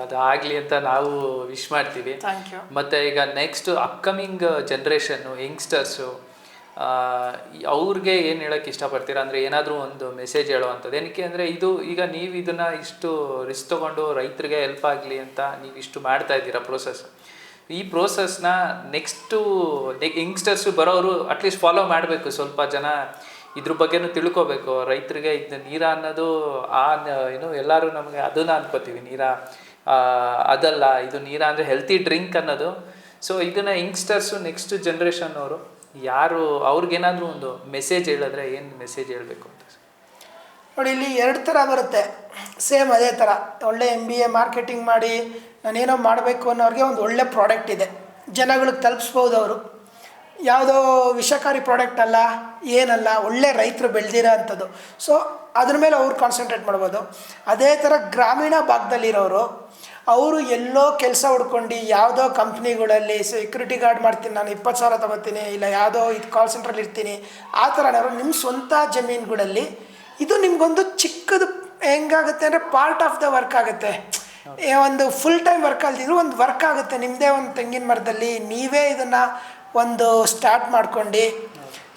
ಅದು ಆಗಲಿ ಅಂತ ನಾವು ವಿಶ್ ಮಾಡ್ತೀವಿ. Thank you. ಮತ್ತು ಈಗ ನೆಕ್ಸ್ಟ್ ಅಪ್ಕಮಿಂಗ್ ಜನ್ರೇಷನ್ನು ಯಂಗ್ಸ್ಟರ್ಸು, ಅವ್ರಿಗೆ ಏನು ಹೇಳೋಕ್ಕೆ ಇಷ್ಟಪಡ್ತೀರಾ? ಅಂದರೆ ಏನಾದರೂ ಒಂದು ಮೆಸೇಜ್ ಹೇಳೋವಂಥದ್ದು. ಏನಕ್ಕೆ ಅಂದರೆ ಈಗ ನೀವು ಇದನ್ನು ಇಷ್ಟು ರಿಸ್ಕ್ ತೊಗೊಂಡು ರೈತರಿಗೆ ಹೆಲ್ಪ್ ಆಗಲಿ ಅಂತ ನೀವು ಇಷ್ಟು ಮಾಡ್ತಾ ಇದ್ದೀರಾ ಪ್ರೋಸೆಸ್. ಈ ಪ್ರೋಸೆಸ್ನ ನೆಕ್ಸ್ಟು ಯಂಗ್ಸ್ಟರ್ಸು ಬರೋರು ಅಟ್ಲೀಸ್ಟ್ ಫಾಲೋ ಮಾಡಬೇಕು. ಸ್ವಲ್ಪ ಜನ ಇದ್ರ ಬಗ್ಗೆನೂ ತಿಳ್ಕೊಬೇಕು. ರೈತರಿಗೆ ಇದು ನೀರ ಅನ್ನೋದು ಎಲ್ಲರೂ ನಮಗೆ ಅದನ್ನ ಅನ್ಕೋತೀವಿ, ನೀರ ಅದಲ್ಲ, ಇದು ನೀರ ಅಂದರೆ ಹೆಲ್ತಿ ಡ್ರಿಂಕ್ ಅನ್ನೋದು. ಸೊ ಇದನ್ನು ಯಂಗ್ಸ್ಟರ್ಸು ನೆಕ್ಸ್ಟ್ ಜನ್ರೇಷನ್ ಅವರು ಯಾರು ಅವ್ರಿಗೇನಾದರೂ ಒಂದು ಮೆಸೇಜ್ ಹೇಳಿದ್ರೆ ಏನು ಮೆಸೇಜ್ ಹೇಳಬೇಕು ಅಂತ? ನೋಡಿ, ಇಲ್ಲಿ 2 ಥರ ಬರುತ್ತೆ. ಸೇಮ್ ಅದೇ ಥರ ಒಳ್ಳೆ MBA ಮಾರ್ಕೆಟಿಂಗ್ ಮಾಡಿ ನಾನೇನೋ ಮಾಡಬೇಕು ಅನ್ನೋರಿಗೆ ಒಂದು ಒಳ್ಳೆ ಪ್ರಾಡಕ್ಟ್ ಇದೆ, ಜನಗಳಿಗೆ ತಲುಪಿಸ್ಬೋದು. ಅವರು ಯಾವುದೋ ವಿಷಕಾರಿ ಪ್ರಾಡಕ್ಟ್ ಅಲ್ಲ, ಏನಲ್ಲ, ಒಳ್ಳೆ ರೈತರು ಬೆಳೆದಿರೋ ಅಂಥದ್ದು. ಸೊ ಅದ್ರ ಮೇಲೆ ಅವ್ರು ಕಾನ್ಸಂಟ್ರೇಟ್ ಮಾಡ್ಬೋದು. ಅದೇ ಥರ ಗ್ರಾಮೀಣ ಭಾಗದಲ್ಲಿರೋರು ಅವರು ಎಲ್ಲೋ ಕೆಲಸ ಹುಡ್ಕೊಂಡು ಯಾವುದೋ ಕಂಪ್ನಿಗಳಲ್ಲಿ ಸೆಕ್ಯೂರಿಟಿ ಗಾರ್ಡ್ ಮಾಡ್ತೀನಿ, ನಾನು 20,000 ತೊಗೋತೀನಿ, ಇಲ್ಲ ಯಾವುದೋ ಇದು ಕಾಲ್ ಸೆಂಟ್ರಲ್ಲಿ ಇರ್ತೀನಿ, ಆ ಥರನವರು ನಿಮ್ಮ ಸ್ವಂತ ಜಮೀನುಗಳಲ್ಲಿ ಇದು ನಿಮಗೊಂದು ಚಿಕ್ಕದು ಹೆಂಗಾಗುತ್ತೆ ಅಂದರೆ ಪಾರ್ಟ್ ಆಫ್ ದ ವರ್ಕ್ ಆಗುತ್ತೆ. ಒಂದು ಫುಲ್ ಟೈಮ್ ವರ್ಕ್ ಅಲ್ದಿದ್ರು ಒಂದು ವರ್ಕ್ ಆಗುತ್ತೆ. ನಿಮ್ಮದೇ ಒಂದು ತೆಂಗಿನ ಮರದಲ್ಲಿ ನೀವೇ ಇದನ್ನು ಒಂದು ಸ್ಟಾರ್ಟ್ ಮಾಡ್ಕೊಂಡು,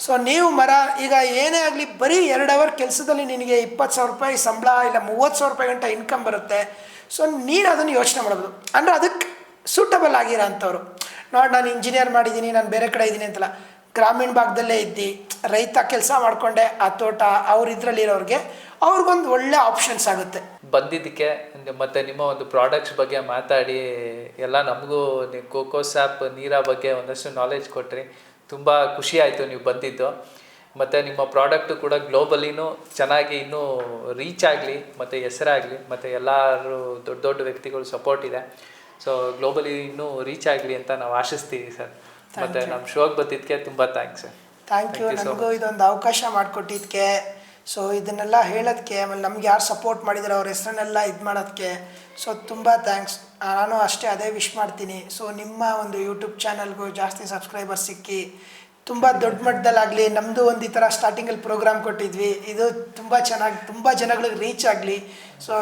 ಸೊ ನೀವು ಮರ ಈಗ ಏನೇ ಆಗಲಿ ಬರೀ 2 ಅವರ್ ಕೆಲಸದಲ್ಲಿ ನಿನಗೆ 20,000 ರೂಪಾಯಿ ಸಂಬಳ ಇಲ್ಲ 30,000 ರೂಪಾಯಿ ಗಂಟ ಇನ್ಕಮ್ ಬರುತ್ತೆ. ಸೊ ನೀನು ಅದನ್ನು ಯೋಚನೆ ಮಾಡ್ಬೋದು. ಅಂದರೆ ಅದಕ್ಕೆ ಸೂಟಬಲ್ ಆಗಿರೋ ಅಂಥವ್ರು. ನೋಡಿ, ನಾನು ಇಂಜಿನಿಯರ್ ಮಾಡಿದ್ದೀನಿ, ನಾನು ಬೇರೆ ಕಡೆ ಇದ್ದೀನಿ ಅಂತಲ್ಲ, ಗ್ರಾಮೀಣ ಭಾಗದಲ್ಲೇ ಇದ್ದು ರೈತ ಕೆಲಸ ಮಾಡಿಕೊಂಡೆ ಆ ತೋಟ ಅವ್ರ ಇದರಲ್ಲಿರೋರಿಗೆ ಅವ್ರಿಗೊಂದು ಒಳ್ಳೆ ಆಪ್ಷನ್ಸ್ ಆಗುತ್ತೆ. ಬಂದಿದ್ದಕ್ಕೆ ಮತ್ತು ನಿಮ್ಮ ಒಂದು ಪ್ರಾಡಕ್ಟ್ಸ್ ಬಗ್ಗೆ ಮಾತಾಡಿ ಎಲ್ಲ ನಮಗೂ ಕೋಕೋಸ್ ಆ್ಯಪ್ ನೀರ ಬಗ್ಗೆ ಒಂದಷ್ಟು ನಾಲೆಜ್ ಕೊಟ್ರಿ. ತುಂಬ ಖುಷಿ ಆಯಿತು ನೀವು ಬಂದಿದ್ದು. ಮತ್ತು ನಿಮ್ಮ ಪ್ರಾಡಕ್ಟು ಕೂಡ ಗ್ಲೋಬಲಿನೂ ಚೆನ್ನಾಗಿ ಇನ್ನೂ ರೀಚ್ ಆಗಲಿ ಮತ್ತು ಹೆಸರಾಗಲಿ, ಮತ್ತು ಎಲ್ಲರೂ ದೊಡ್ಡ ದೊಡ್ಡ ವ್ಯಕ್ತಿಗಳು ಸಪೋರ್ಟ್ ಇದೆ. ಸೊ ಗ್ಲೋಬಲಿ ಇನ್ನೂ ರೀಚ್ ಆಗಲಿ ಅಂತ ನಾವು ಆಶಿಸ್ತೀವಿ ಸರ್. ಮತ್ತು ನಮ್ಮ ಶೋಗೆ ಬಂದಿದ್ದಕ್ಕೆ ತುಂಬ ಥ್ಯಾಂಕ್ಸ್ ಸರ್. Thank you. ನನಗೂ ಇದೊಂದು ಅವಕಾಶ ಮಾಡಿಕೊಟ್ಟಿದ್ದಕ್ಕೆ, ಸೊ ಇದನ್ನೆಲ್ಲ ಹೇಳೋದಕ್ಕೆ, ಆಮೇಲೆ ನಮ್ಗೆ ಯಾರು ಸಪೋರ್ಟ್ ಮಾಡಿದಾರೆ ಅವ್ರ ಹೆಸರನ್ನೆಲ್ಲ ಇದು ಮಾಡೋದಕ್ಕೆ, ಸೊ ತುಂಬ ಥ್ಯಾಂಕ್ಸ್. ನಾನು ಅಷ್ಟೇ ಅದೇ ವಿಶ್ ಮಾಡ್ತೀನಿ. ಸೊ ನಿಮ್ಮ ಒಂದು ಯೂಟ್ಯೂಬ್ ಚಾನಲ್ಗೂ ಜಾಸ್ತಿ ಸಬ್ಸ್ಕ್ರೈಬರ್ಸ್ ಸಿಕ್ಕಿ ತುಂಬ ದೊಡ್ಡ ಮಟ್ಟದಲ್ಲಾಗಲಿ. ನಮ್ಮದು ಒಂದು ಈ ಥರ ಸ್ಟಾರ್ಟಿಂಗಲ್ಲಿ ಪ್ರೋಗ್ರಾಮ್ ಕೊಟ್ಟಿದ್ವಿ, ಇದು ತುಂಬ ಚೆನ್ನಾಗಿ ತುಂಬ ಜನಗಳಿಗೆ ರೀಚ್ ಆಗಲಿ. ಸೊ